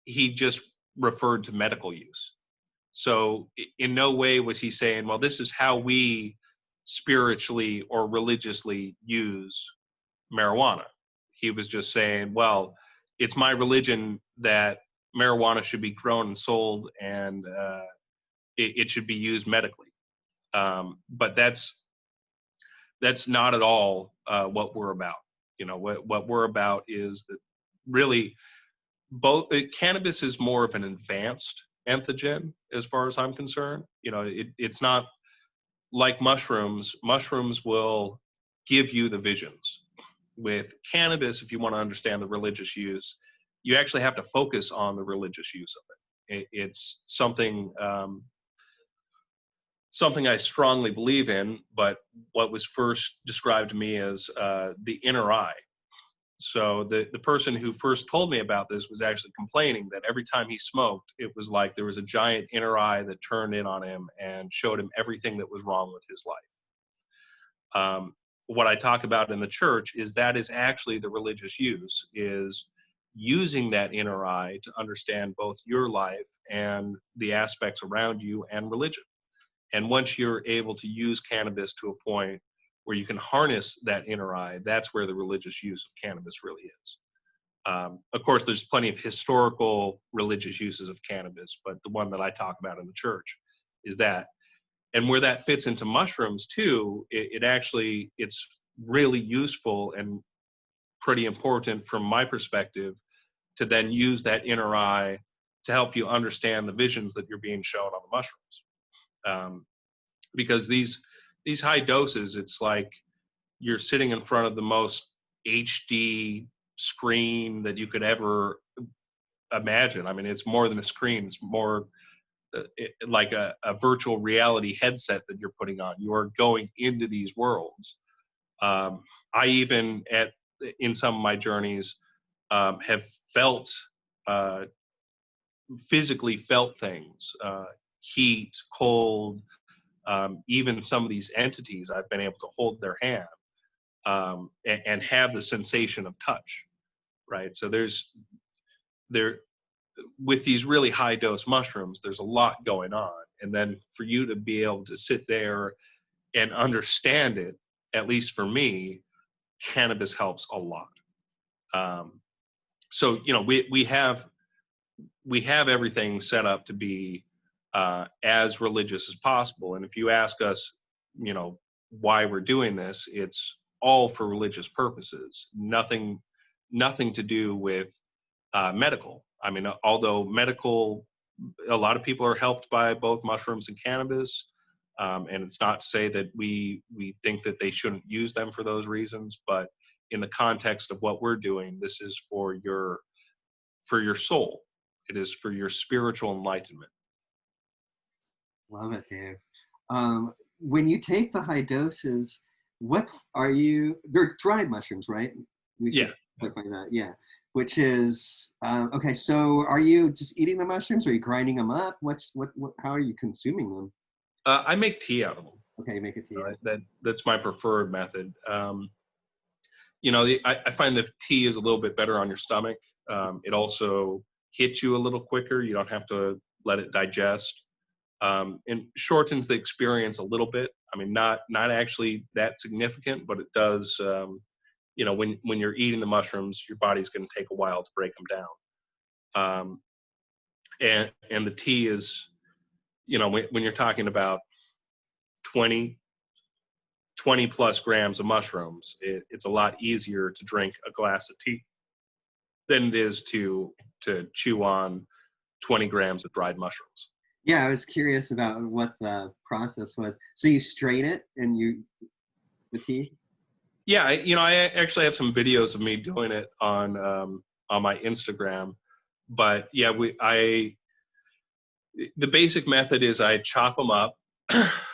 he just referred to medical use. So in no way was he saying, well, this is how we spiritually or religiously use marijuana. He was just saying, well, it's my religion that marijuana should be grown and sold, and it should be used medically. But that's not at all what we're about. What we're about is that really cannabis is more of an advanced entheogen as far as I'm concerned. It's not like mushrooms. Mushrooms will give you the visions. With cannabis, if you want to understand the religious use, you actually have to focus on the religious use of it. It's something I strongly believe in, but what was first described to me as the inner eye. So the person who first told me about this was actually complaining that every time he smoked, it was like there was a giant inner eye that turned in on him and showed him everything that was wrong with his life. What I talk about in the church that is actually the religious use, is using that inner eye to understand both your life and the aspects around you and religion. And once you're able to use cannabis to a point where you can harness that inner eye, that's where the religious use of cannabis really is. Of course, there's plenty of historical religious uses of cannabis, but the one that I talk about in the church is that. And where that fits into mushrooms too, it's really useful and pretty important from my perspective to then use that inner eye to help you understand the visions that you're being shown on the mushrooms. Because these high doses, it's like you're sitting in front of the most HD screen that you could ever imagine. I mean, it's more than a screen. It's more like a virtual reality headset that you're putting on. You are going into these worlds. I even in some of my journeys have physically felt things, heat, cold, even some of these entities, I've been able to hold their hand and have the sensation of touch, right? So there with these really high dose mushrooms, there's a lot going on, and then for you to be able to sit there and understand it, at least for me, cannabis helps a lot. So we have everything set up to be as religious as possible, and if you ask us, why we're doing this, it's all for religious purposes. Nothing to do with medical. I mean, although medical, a lot of people are helped by both mushrooms and cannabis, and it's not to say that we think that they shouldn't use them for those reasons, but in the context of what we're doing, this is for your soul. It is for your spiritual enlightenment. Love it, Dave. When you take the high doses, they're dried mushrooms, right? We should clarify that. Yeah. Which is, okay, so are you just eating the mushrooms? Or are you grinding them up? How are you consuming them? I make tea out of them. Okay, you make a tea. That's my preferred method. I find the tea is a little bit better on your stomach. It also hits you a little quicker. You don't have to let it digest. And shortens the experience a little bit. I mean, not actually that significant, but it does. When you're eating the mushrooms, your body's going to take a while to break them down. And the tea is, when you're talking about 20 plus grams of mushrooms, it's a lot easier to drink a glass of tea than it is to chew on 20 grams of dried mushrooms. Yeah, I was curious about what the process was. So you strain it and the tea? Yeah, I actually have some videos of me doing it on my Instagram. But yeah, the basic method is I chop them up.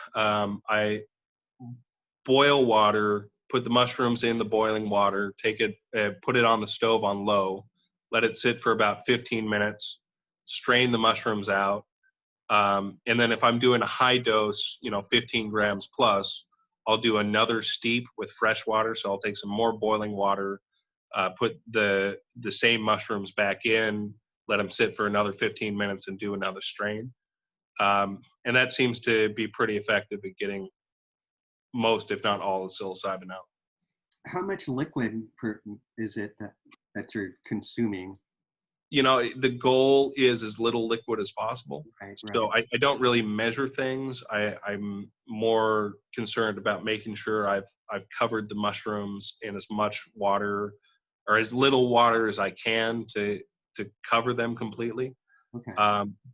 I boil water, put the mushrooms in the boiling water, take it, put it on the stove on low, let it sit for about 15 minutes, strain the mushrooms out. And then if I'm doing a high dose, 15 grams plus, I'll do another steep with fresh water. So I'll take some more boiling water, put the same mushrooms back in, let them sit for another 15 minutes and do another strain. And that seems to be pretty effective at getting most, if not all, of psilocybin out. How much liquid is it that you're consuming? The goal is as little liquid as possible. Right. So I don't really measure things. I'm more concerned about making sure I've covered the mushrooms in as much water or as little water as I can to cover them completely. Okay.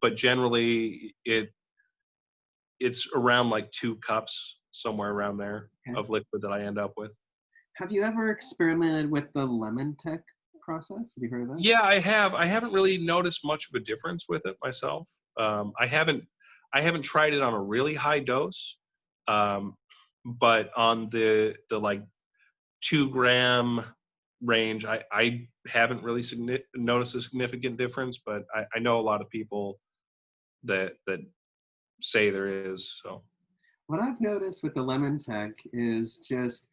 But generally it's around like 2 cups, somewhere around there, of liquid that I end up with. Have you ever experimented with the lemon tech process? Have you heard of that? Yeah, I have. I haven't really noticed much of a difference with it myself. I haven't tried it on a really high dose, but on the like 2 gram range, I haven't really noticed a significant difference. But I know a lot of people that say there is. So what I've noticed with the lemon tech is just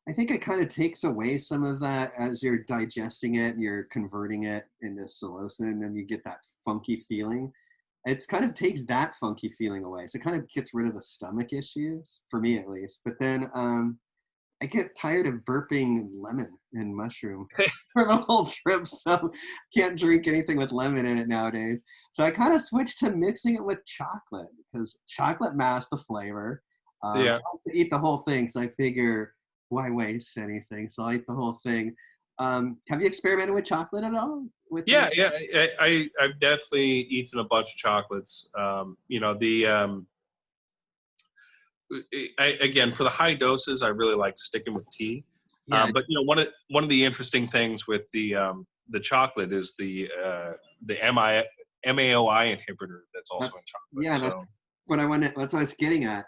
I think it kind of takes away some of that as you're digesting it and you're converting it into psilocin, and you get that funky feeling. It's kind of takes that funky feeling away. So it kind of gets rid of the stomach issues, for me at least. But then I get tired of burping lemon and mushroom for the whole trip, so can't drink anything with lemon in it nowadays. So I kind of switched to mixing it with chocolate, because chocolate masks the flavor. I like to eat the whole thing, because I figure, why waste anything? So I eat the whole thing. Have you experimented with chocolate at all? I've definitely eaten a bunch of chocolates. Again, for the high doses, I really like sticking with tea. But one of the interesting things with the chocolate is the MAOI inhibitor that's also in chocolate. Yeah, that's what I wanted. That's what I was getting at.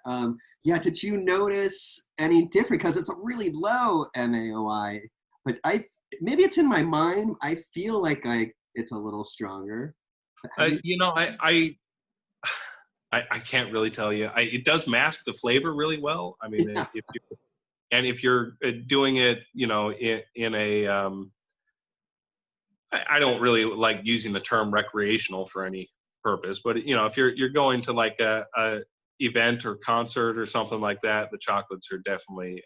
Did you notice any different? Because it's a really low MAOI, but maybe it's in my mind. I feel like it's a little stronger. I I can't really tell you. It does mask the flavor really well. I mean, Yeah. if you're doing it, in a, I don't really like using the term recreational for any purpose, but if you're going to like a event or concert or something like that, the chocolates are definitely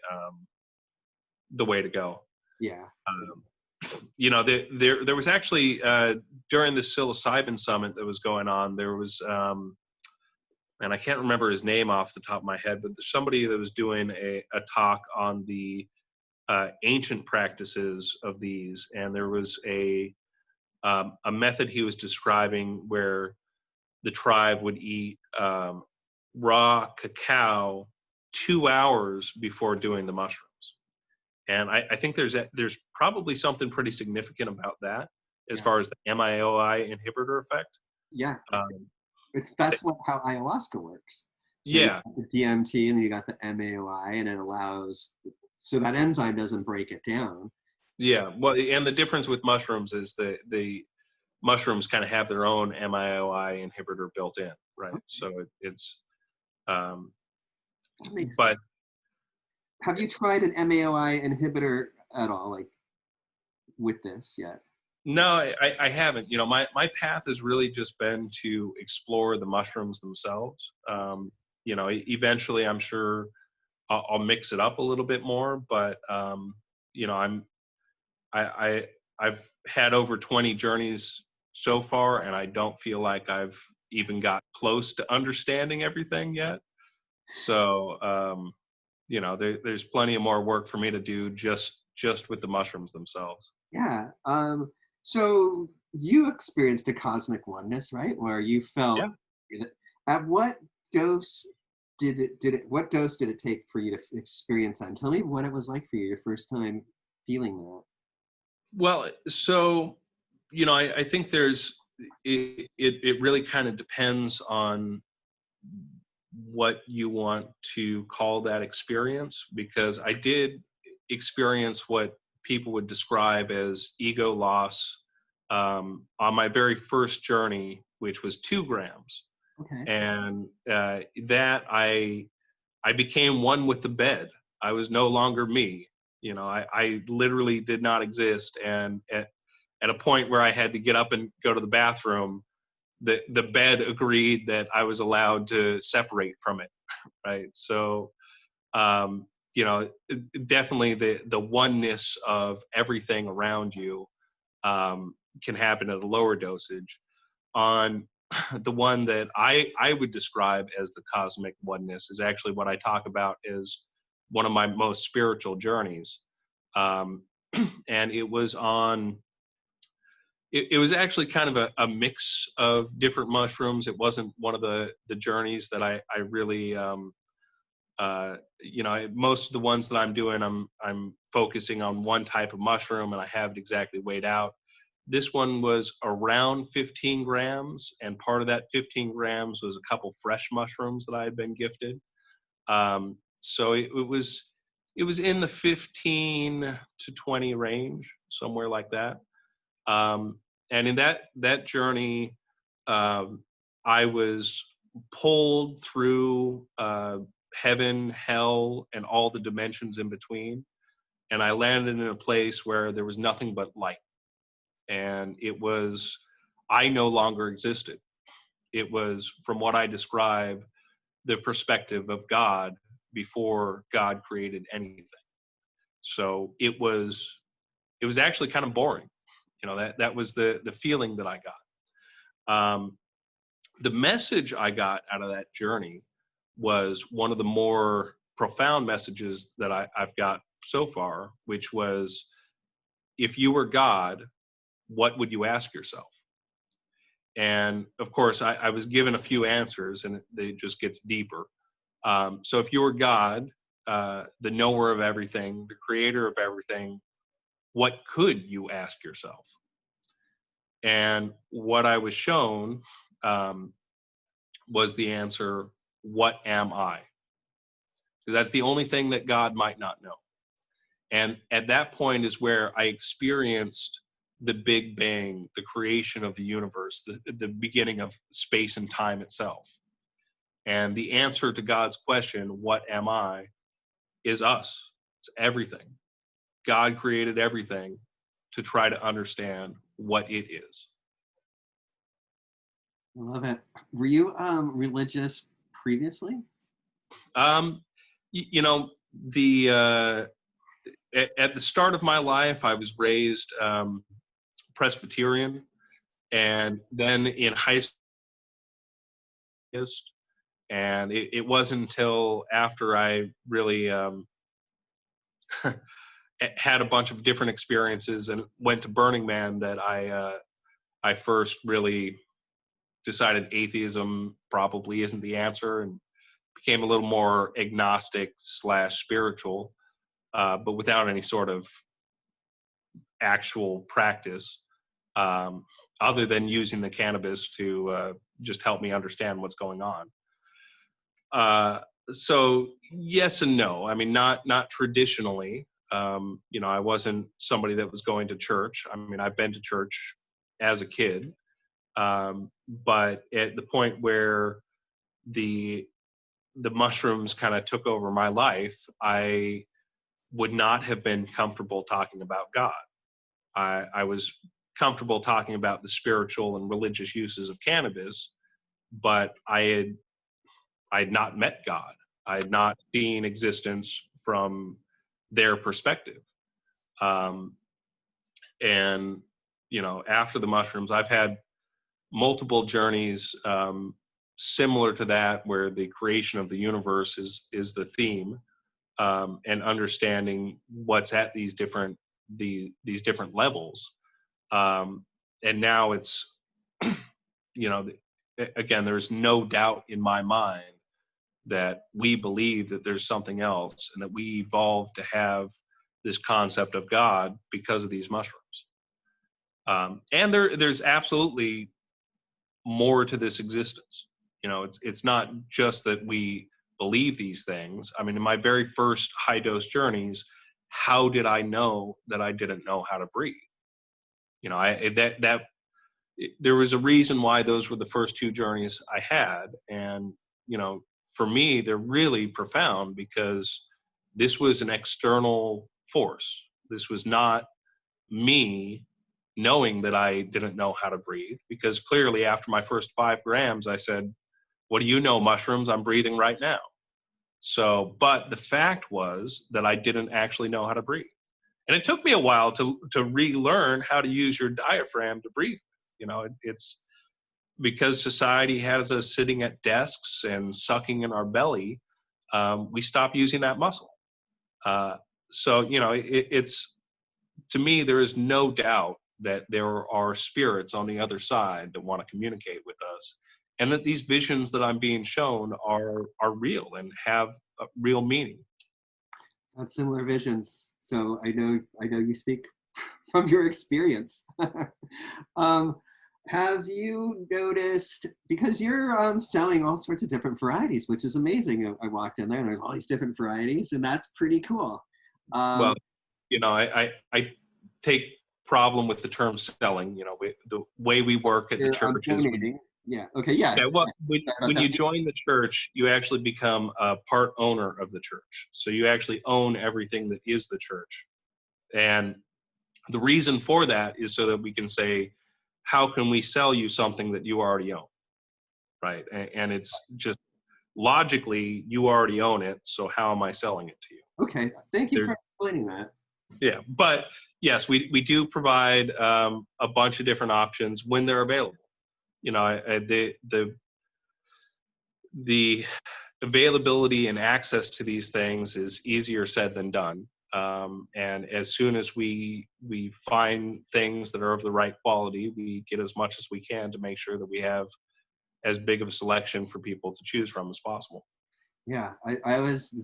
the way to go. Yeah. Um, there was actually during the psilocybin summit that was going on, there was and I can't remember his name off the top of my head, but there's somebody that was doing a talk on the ancient practices of these, and there was a method he was describing where the tribe would eat raw cacao 2 hours before doing the mushrooms. And I think there's probably something pretty significant about that as Yeah. far as the MIOI inhibitor effect. Yeah. Um, That's how ayahuasca works. So you yeah, got the DMT and you got the MAOI, and it allows, so that enzyme doesn't break it down. yeah. Well, and the difference with mushrooms is the mushrooms kind of have their own MIOI inhibitor built in, right? Okay. So it's, um, That makes sense. but Have you tried an MAOI inhibitor at all, like with this yet? no, I haven't. My path has really just been to explore the mushrooms themselves. Eventually, I'm sure I'll mix it up a little bit more, but I'm I I've had over 20 journeys so far, and I don't feel like I've even got close to understanding everything yet. So there's plenty of more work for me to do just with the mushrooms themselves. Yeah. So you experienced the cosmic oneness, right? Where you felt, Yeah. at what dose what dose did it take for you to experience that? And tell me what it was like for you your first time feeling that. Well, so I think it really kind of depends on what you want to call that experience, because I did experience what people would describe as ego loss on my very first journey, which was 2 grams, Okay. and that I became one with the bed. I was no longer me. I literally did not exist, and at a point where I had to get up and go to the bathroom, the bed agreed that I was allowed to separate from it, right? So, um, definitely the oneness of everything around you can happen at a lower dosage. On the one that I would describe as the cosmic oneness is actually what I talk about as one of my most spiritual journeys. Um, and it was actually kind of a mix of different mushrooms. It wasn't one of the journeys that I really, most of the ones that I'm doing, I'm focusing on one type of mushroom, and I have it exactly weighed out. This one was around 15 grams, and part of that 15 grams was a couple fresh mushrooms that I had been gifted. So it was in the 15 to 20 range, somewhere like that. And in that journey, I was pulled through heaven, hell, and all the dimensions in between, and I landed in a place where there was nothing but light. And I no longer existed. It was, from what I describe, the perspective of God before God created anything. So it was actually kind of boring. That was the feeling that I got. The message I got out of that journey was one of the more profound messages that I've got so far, which was, if you were God, what would you ask yourself? And of course, I was given a few answers, and it just gets deeper. So if you were God, the knower of everything, the creator of everything, what could you ask yourself? And what I was shown was the answer, what am I? That's the only thing that God might not know. And at that point is where I experienced the Big Bang, the creation of the universe, the beginning of space and time itself. And the answer to God's question, what am I, is us. It's everything. God created everything to try to understand what it is. I love it. Were you religious previously? You know, the at the start of my life, I was raised Presbyterian, and then in high school, and it wasn't until after I really had a bunch of different experiences and went to Burning Man that I first really decided atheism probably isn't the answer, and became a little more agnostic / spiritual, but without any sort of actual practice, other than using the cannabis to just help me understand what's going on. So yes and no. I mean, not traditionally. You know, I wasn't somebody that was going to church. I mean, I've been to church as a kid, but at the point where the mushrooms kind of took over my life, I would not have been comfortable talking about God. I was comfortable talking about the spiritual and religious uses of cannabis, but I had not met God. I had not seen existence from their perspective. And, you know, after the mushrooms, I've had multiple journeys similar to that, where the creation of the universe is the theme, and understanding what's at these different levels. And now it's, you know, again, there's no doubt in my mind that we believe that there's something else, and that we evolved to have this concept of God because of these mushrooms. And there's absolutely more to this existence. You know, it's not just that we believe these things. I mean, in my very first high dose journeys, how did I know that I didn't know how to breathe? You know, there was a reason why those were the first two journeys I had. And, you know, for me, they're really profound because this was an external force. This was not me knowing that I didn't know how to breathe, because clearly after my first 5 grams, I said, what do you know, mushrooms? I'm breathing right now. So, but the fact was that I didn't actually know how to breathe. And it took me a while to relearn how to use your diaphragm to breathe. You know, it's because society has us sitting at desks and sucking in our belly, we stop using that muscle. So, you know, it's, to me, there is no doubt that there are spirits on the other side that want to communicate with us, and that these visions that I'm being shown are real and have a real meaning. Had similar visions, so I know you speak from your experience. Have you noticed, because you're selling all sorts of different varieties, which is amazing. I walked in there and there's all these different varieties, and that's pretty cool. Well, you know, I take problem with the term selling. You know, the way we work at the church is yeah. Okay. Yeah. Yeah. Well, when you join the church, you actually become a part owner of the church. So you actually own everything that is the church. And the reason for that is so that we can say, how can we sell you something that you already own? Right. And it's just logically, you already own it. So how am I selling it to you? Okay. Thank you for explaining that. Yeah. But yes, we do provide a bunch of different options when they're available. You know, the availability and access to these things is easier said than done. And as soon as we find things that are of the right quality, we get as much as we can to make sure that we have as big of a selection for people to choose from as possible. Yeah, I was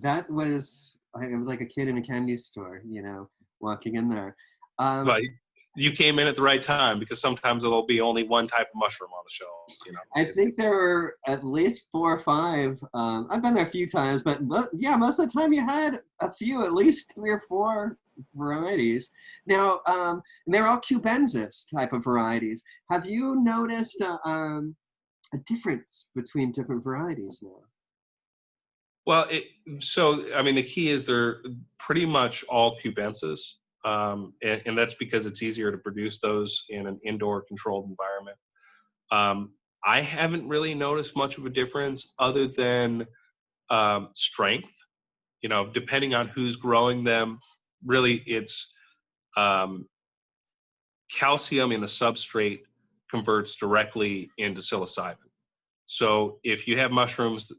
like a kid in a candy store, you know, walking in there. But you came in at the right time, because sometimes it'll be only one type of mushroom on the shelf. You know, I think there were at least 4 or 5. I've been there a few times, but yeah, most of the time you had a few, at least 3 or 4 varieties. Now, and they're all cubensis type of varieties. Have you noticed a a difference between different varieties now. Well, so I mean, the key is they're pretty much all cubensis, and that's because it's easier to produce those in an indoor controlled environment. Um, I haven't really noticed much of a difference other than strength. You know, depending on who's growing them, really it's um, calcium in the substrate converts directly into psilocybin. So if you have mushrooms,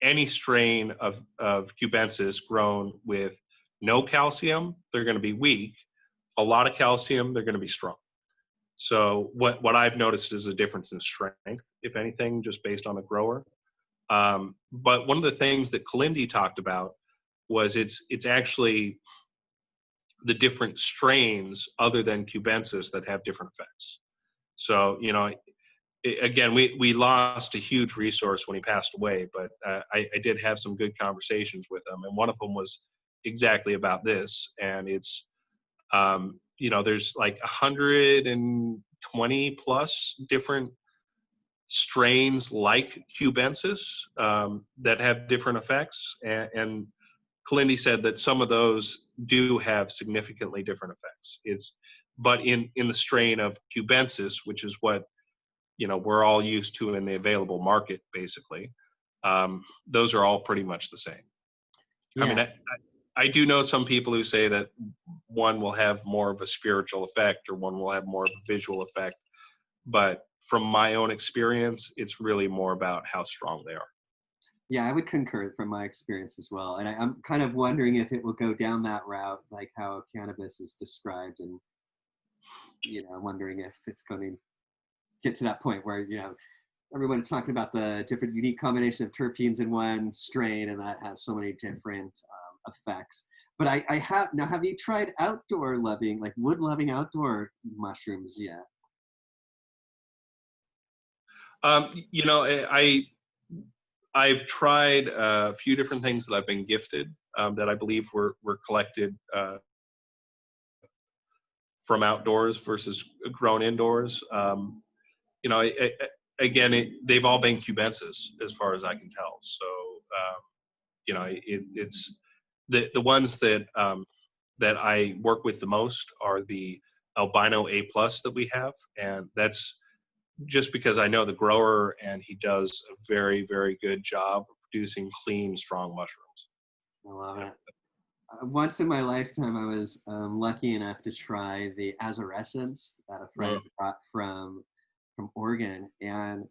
any strain of cubensis grown with no calcium, they're going to be weak. A lot of calcium, they're going to be strong. So what I've noticed is a difference in strength, if anything, just based on the grower. But one of the things that Kalindi talked about was it's actually the different strains other than cubensis that have different effects. So, you know, again, we lost a huge resource when he passed away, but I did have some good conversations with him, and one of them was exactly about this. And it's you know, there's like 120 plus different strains like cubensis that have different effects, and Kalindi said that some of those do have significantly different effects. But in the strain of cubensis, which is what, you know, we're all used to in the available market, basically, those are all pretty much the same. Yeah. I mean, I do know some people who say that one will have more of a spiritual effect or one will have more of a visual effect, but from my own experience, it's really more about how strong they are. Yeah, I would concur from my experience as well. And I'm kind of wondering if it will go down that route, like how cannabis is described. And, you know, I'm wondering if it's going to get to that point where, you know, everyone's talking about the different unique combination of terpenes in one strain, and that has so many different effects. But I have, now, have you tried outdoor loving, like wood loving outdoor mushrooms yet? You know, I've tried a few different things that I've been gifted that I believe were collected from outdoors versus grown indoors. You know, again, they've all been cubensis as far as I can tell. So, you know, it's the ones that that I work with the most are the albino A plus that we have, and that's just because I know the grower and he does a very, very good job of producing clean, strong mushrooms. I love it. Once in my lifetime, I was lucky enough to try the Azarescence that a friend Mm. brought from Oregon, and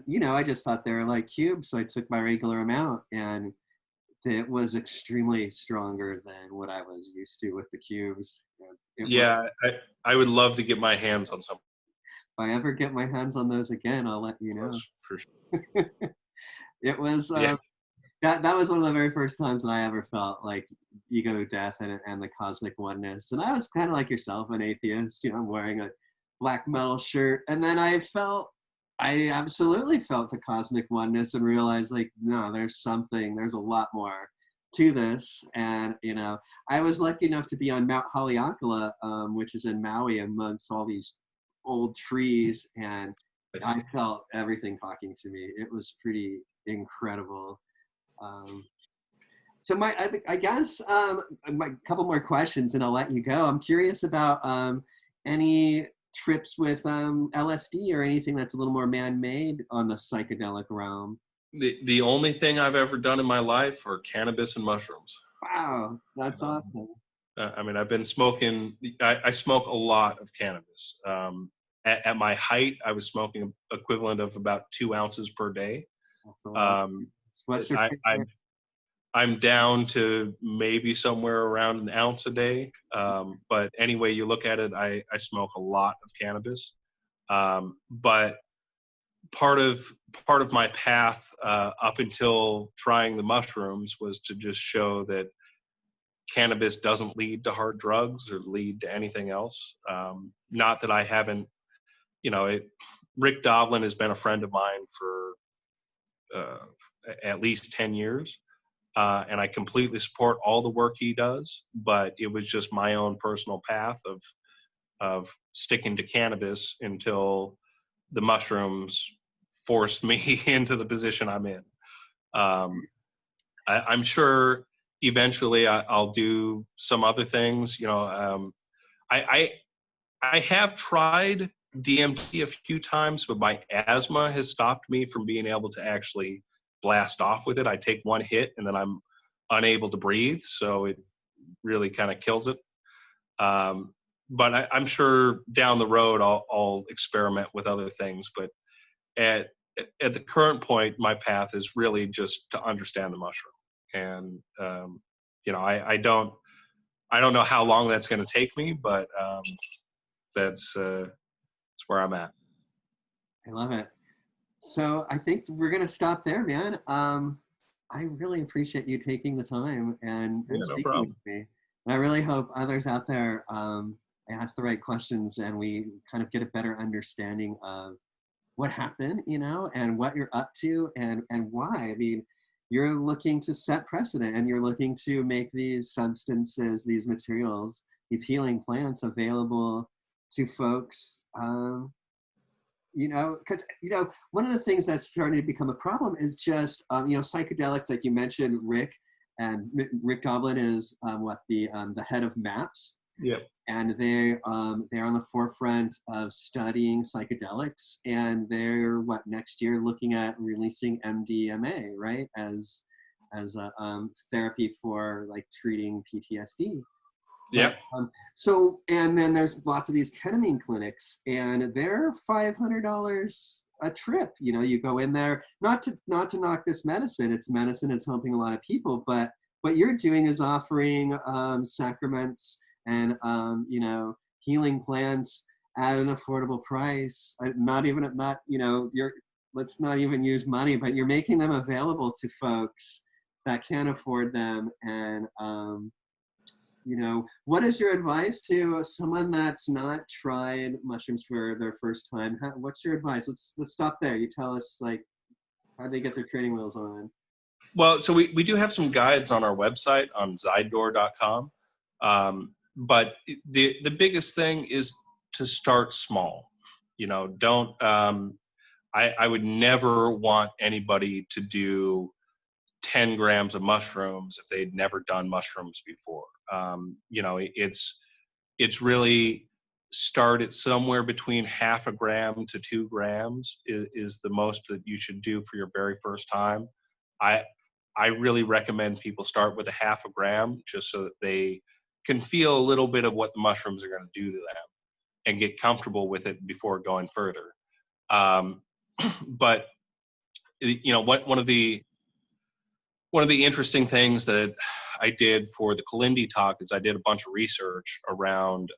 you know, I just thought they were like cubes, so I took my regular amount, and it was extremely stronger than what I was used to with the cubes. It was, Yeah, I would love to get my hands on some if I ever get my hands on those again, I'll let you of know. those for sure. It was Yeah, that was one of the very first times that I ever felt like ego death and the cosmic oneness. And I was kind of like yourself, an atheist. You know, I'm wearing a black metal shirt, and then I absolutely felt the cosmic oneness and realized, like, no, there's a lot more to this. And you know, I was lucky enough to be on Mount Haleakala, which is in Maui, amongst all these old trees, and I I see. felt everything talking to me. It was pretty incredible. Um, so I guess my couple more questions, and I'll let you go. I'm curious about any trips with LSD or anything that's a little more man-made on the psychedelic realm. The only thing I've ever done in my life are cannabis and mushrooms. Wow, that's Um, awesome. I mean, I've been smoking. I smoke a lot of cannabis. At my height, I was smoking equivalent of about 2 ounces per day. That's a lot. Um, What's your I, favorite? I'm down to maybe somewhere around an ounce a day. But any way you look at it, I smoke a lot of cannabis. But part of part of my path up until trying the mushrooms was to just show that cannabis doesn't lead to hard drugs or lead to anything else. Not that I haven't, you know, Rick Dovlin has been a friend of mine for uh, at least 10 years. And I completely support all the work he does, but it was just my own personal path of sticking to cannabis until the mushrooms forced me into the position I'm in. I'm sure eventually I'll do some other things. I have tried DMT a few times, but my asthma has stopped me from being able to actually blast off with it. I take one hit and then I'm unable to breathe, so it really kind of kills it. But I'm sure down the road I'll experiment with other things. But at the current point, my path is really just to understand the mushroom, and I don't know how long that's going to take me, but that's where I'm at. I love it. So I think we're going to stop there, man. I really appreciate you taking the time and Yeah, no speaking with problem. me. And I really hope others out there ask the right questions and we kind of get a better understanding of what happened, and what you're up to and why. I mean, you're looking to set precedent and you're looking to make these substances, these materials, these healing plants available to folks. Because one of the things that's starting to become a problem is just psychedelics, like you mentioned. Rick Doblin is the head of MAPS. Yep. And they're on the forefront of studying psychedelics, and they're next year looking at releasing MDMA, right, as a therapy for like treating PTSD. Yeah. And then there's lots of these ketamine clinics, and they're $500 a trip. You go in there, not to knock this medicine. It's medicine. It's helping a lot of people. But what you're doing is offering sacraments and healing plants at an affordable price. Let's not even use money, but you're making them available to folks that can't afford them. And what is your advice to someone that's not tried mushrooms for their first time? What's your advice? Let's stop there. You tell us, like, how do they get their training wheels on? Well, so we do have some guides on our website on zidedoor.com. But the biggest thing is to start small. Don't I would never want anybody to do 10 grams of mushrooms if they'd never done mushrooms before. It's really start at somewhere between half a gram to 2 grams is the most that you should do for your very first time. I really recommend people start with a half a gram just so that they can feel a little bit of what the mushrooms are going to do to them and get comfortable with it before going further. But one of the interesting things that I did for the Kalindi talk is I did a bunch of research around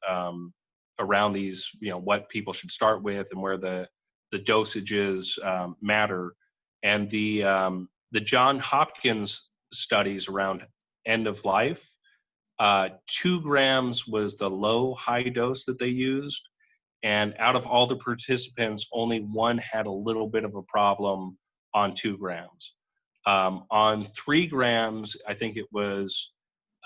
these, what people should start with and where the dosages matter. And the John Hopkins studies around end of life, 2 grams was the high dose that they used. And out of all the participants, only one had a little bit of a problem on 2 grams. On 3 grams, I think it was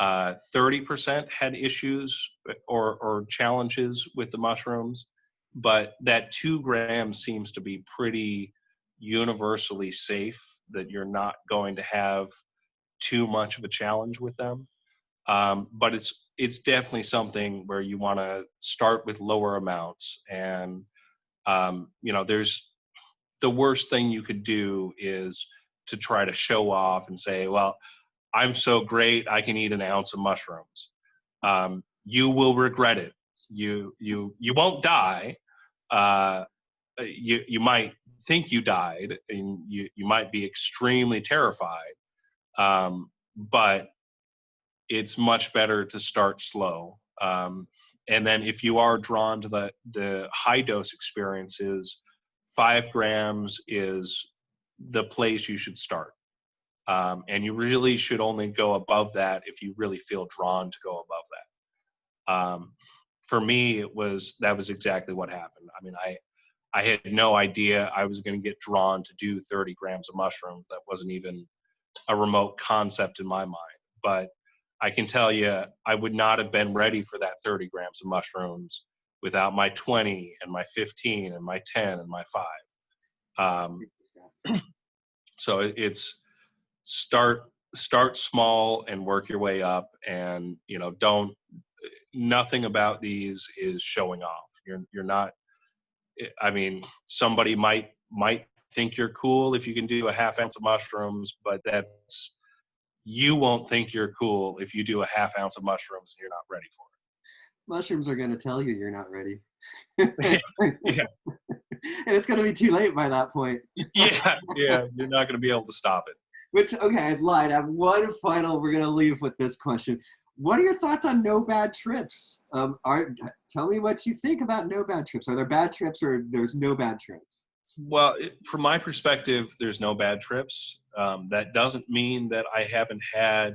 30% had issues or challenges with the mushrooms, but that 2 grams seems to be pretty universally safe, that you're not going to have too much of a challenge with them. But it's definitely something where you want to start with lower amounts. And, there's the worst thing you could do is to try to show off and say, well, I'm so great, I can eat an ounce of mushrooms. You will regret it. You won't die. You might think you died, and you might be extremely terrified. But it's much better to start slow. And then if you are drawn to the high dose experiences, 5 grams is the place you should start. And you really should only go above that if you really feel drawn to go above that. For me, that was exactly what happened. I mean, I had no idea I was going to get drawn to do 30 grams of mushrooms. That wasn't even a remote concept in my mind. But I can tell you, I would not have been ready for that 30 grams of mushrooms without my 20 and my 15 and my 10 and my 5. those guys. So it's start small and work your way up, and don't, nothing about these is showing off. You're not, I mean, somebody might think you're cool if you can do a half ounce of mushrooms, but you won't think you're cool if you do a half ounce of mushrooms and you're not ready for Mushrooms are going to tell you you're not ready. it. Yeah. And it's going to be too late by that point. Yeah, you're not going to be able to stop it. Which, okay, I lied. I have one final, we're going to leave with this question. What are your thoughts on no bad trips? Tell me what you think about no bad trips. Are there bad trips or there's no bad trips? Well, from my perspective, there's no bad trips. That doesn't mean that I haven't had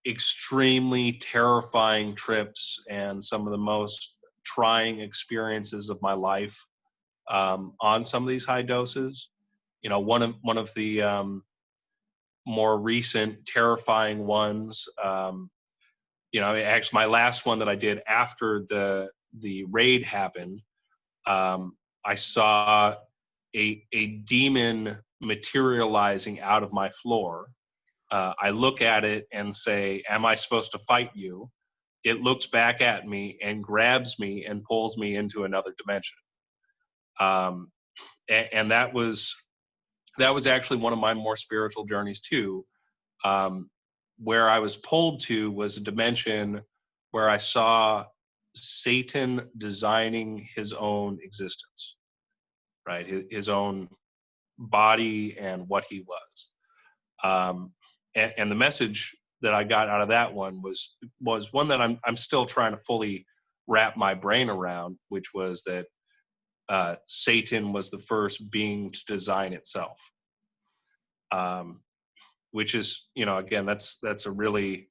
extremely terrifying trips and some of the most trying experiences of my life on some of these high doses. One of the more recent terrifying ones. Actually, my last one that I did after the raid happened, I saw a demon materializing out of my floor. I look at it and say, "Am I supposed to fight you?" It looks back at me and grabs me and pulls me into another dimension. And that was actually one of my more spiritual journeys too. Where I was pulled to was a dimension where I saw Satan designing his own existence, right? His own body and what he was. And the message that I got out of that one was one that I'm still trying to fully wrap my brain around, which was that Satan was the first being to design itself. Which is, again, that's a really,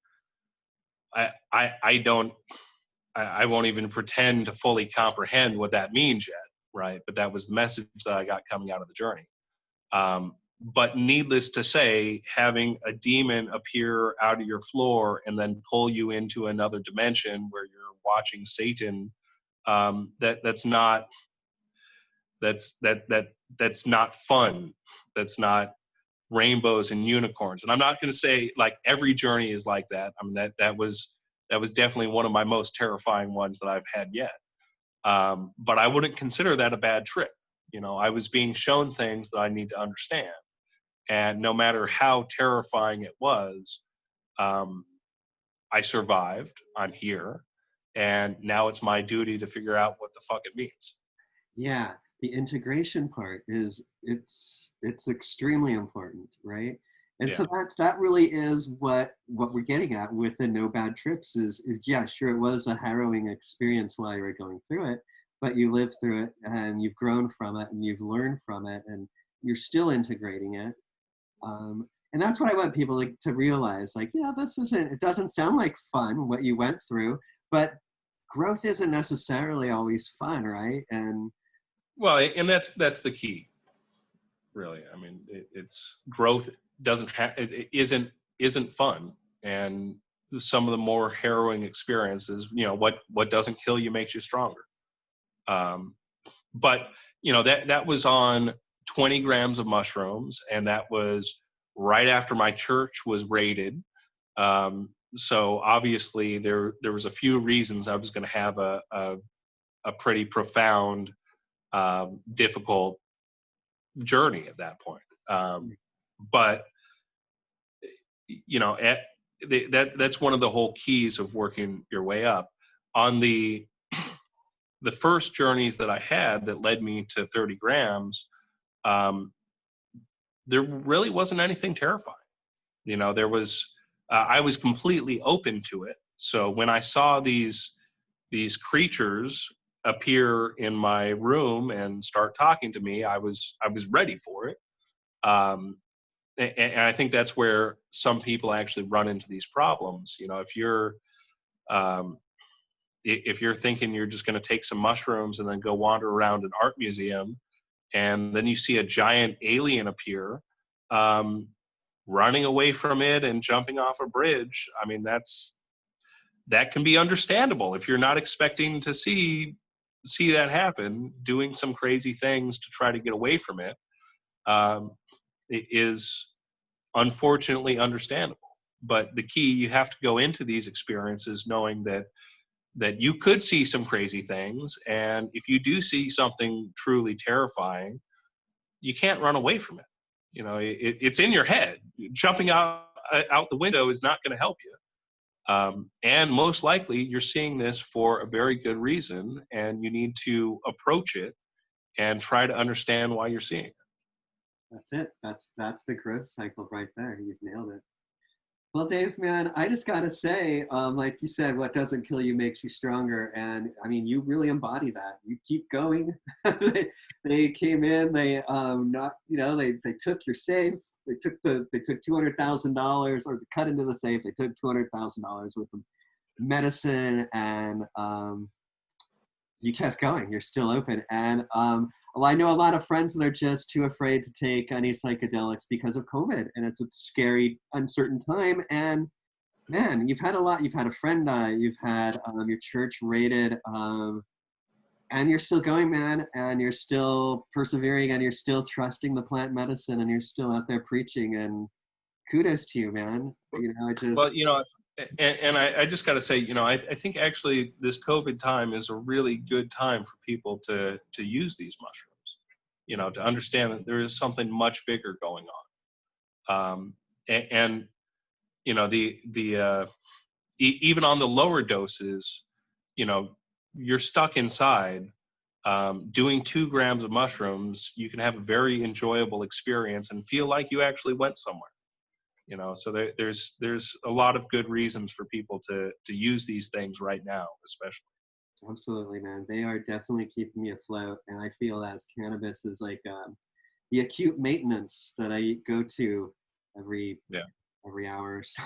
I won't even pretend to fully comprehend what that means yet, right? But that was the message that I got coming out of the journey. But needless to say, having a demon appear out of your floor and then pull you into another dimension where you're watching Satan, that's not fun. That's not rainbows and unicorns. And I'm not going to say like every journey is like that. I mean, that was definitely one of my most terrifying ones that I've had yet. But I wouldn't consider that a bad trip. I was being shown things that I need to understand. And no matter how terrifying it was, I survived. I'm here. And now it's my duty to figure out what the fuck it means. Yeah, the integration part it's extremely important, right? And so that really is what we're getting at with the no bad trips is yeah, sure, it was a harrowing experience while you were going through it, but you lived through it and you've grown from it and you've learned from it and you're still integrating it. And that's what I want people to realize, like, it doesn't sound like fun what you went through, but growth isn't necessarily always fun, right? And and that's the key, really. I mean, it's growth it isn't fun, and some of the more harrowing experiences, what doesn't kill you makes you stronger. But that was on 20 grams of mushrooms, and that was right after my church was raided. So obviously there was a few reasons I was going to have a pretty profound, difficult journey at that point. But that's one of the whole keys of working your way up. On the first journeys that I had that led me to 30 grams, there really wasn't anything terrifying. There was, I was completely open to it. So when I saw these creatures appear in my room and start talking to me, I was ready for it. And I think that's where some people actually run into these problems. If you're thinking you're just going to take some mushrooms and then go wander around an art museum, and then you see a giant alien appear, running away from it and jumping off a bridge, I mean, that can be understandable if you're not expecting to see that happen, doing some crazy things to try to get away from it. it is unfortunately understandable. But the key, you have to go into these experiences knowing that you could see some crazy things, and if you do see something truly terrifying, you can't run away from it. You know, it's in your head. Jumping out the window is not going to help you. And most likely, you're seeing this for a very good reason, and you need to approach it and try to understand why you're seeing it. That's it. That's the growth cycle right there. You've nailed it. Well, Dave, man, I just gotta say, like you said, what doesn't kill you makes you stronger, and I mean, you really embody that. You keep going. they came in. They not, you know, they took your safe. They took $200,000, or cut into the safe. They took $200,000 worth of medicine, and you kept going. You're still open, and well, I know a lot of friends that are just too afraid to take any psychedelics because of COVID, and it's a scary, uncertain time. And man, you've had a lot. You've had a friend die. You've had your church raided, and you're still going, man. And you're still persevering, and you're still trusting the plant medicine, and you're still out there preaching. And kudos to you, man. You know, I just Well, you know, and I just got to say, you know, I think actually this COVID time is a really good time for people to use these mushrooms, you know, to understand that there is something much bigger going on. And you know, even on the lower doses, you know, you're stuck inside. Doing 2 grams of mushrooms, you can have a very enjoyable experience and feel like you actually went somewhere. You know, so there's a lot of good reasons for people to use these things right now, especially. absolutely, man. They are definitely keeping me afloat, and I feel as cannabis is like the acute maintenance that I go to every Yeah. every hour or so,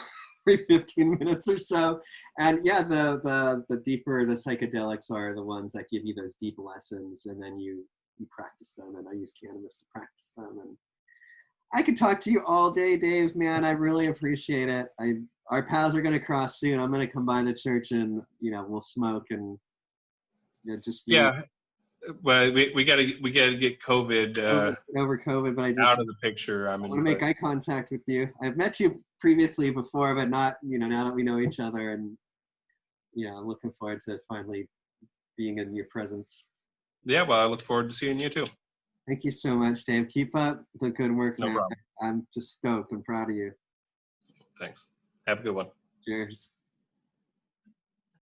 every 15 minutes or so. And yeah, the deeper the psychedelics are, the ones that give you those deep lessons, and then you practice them. And I use cannabis to practice them. And I could talk to you all day, Dave, man. I really appreciate it. Our paths are going to cross soon. I'm going to come by the church, and you know, we'll smoke and, you know, just be Yeah. Well, we gotta get COVID over COVID. But I out of the picture. I want mean, to make but eye contact with you. I've met you previously before, but not, you know, now that we know each other. And yeah, I'm looking forward to finally being in your presence. yeah, well, I look forward to seeing you too. Thank you so much, Dave. Keep up the good work, No man. problem. I'm just stoked. I'm proud of you. Thanks. Have a good one. Cheers.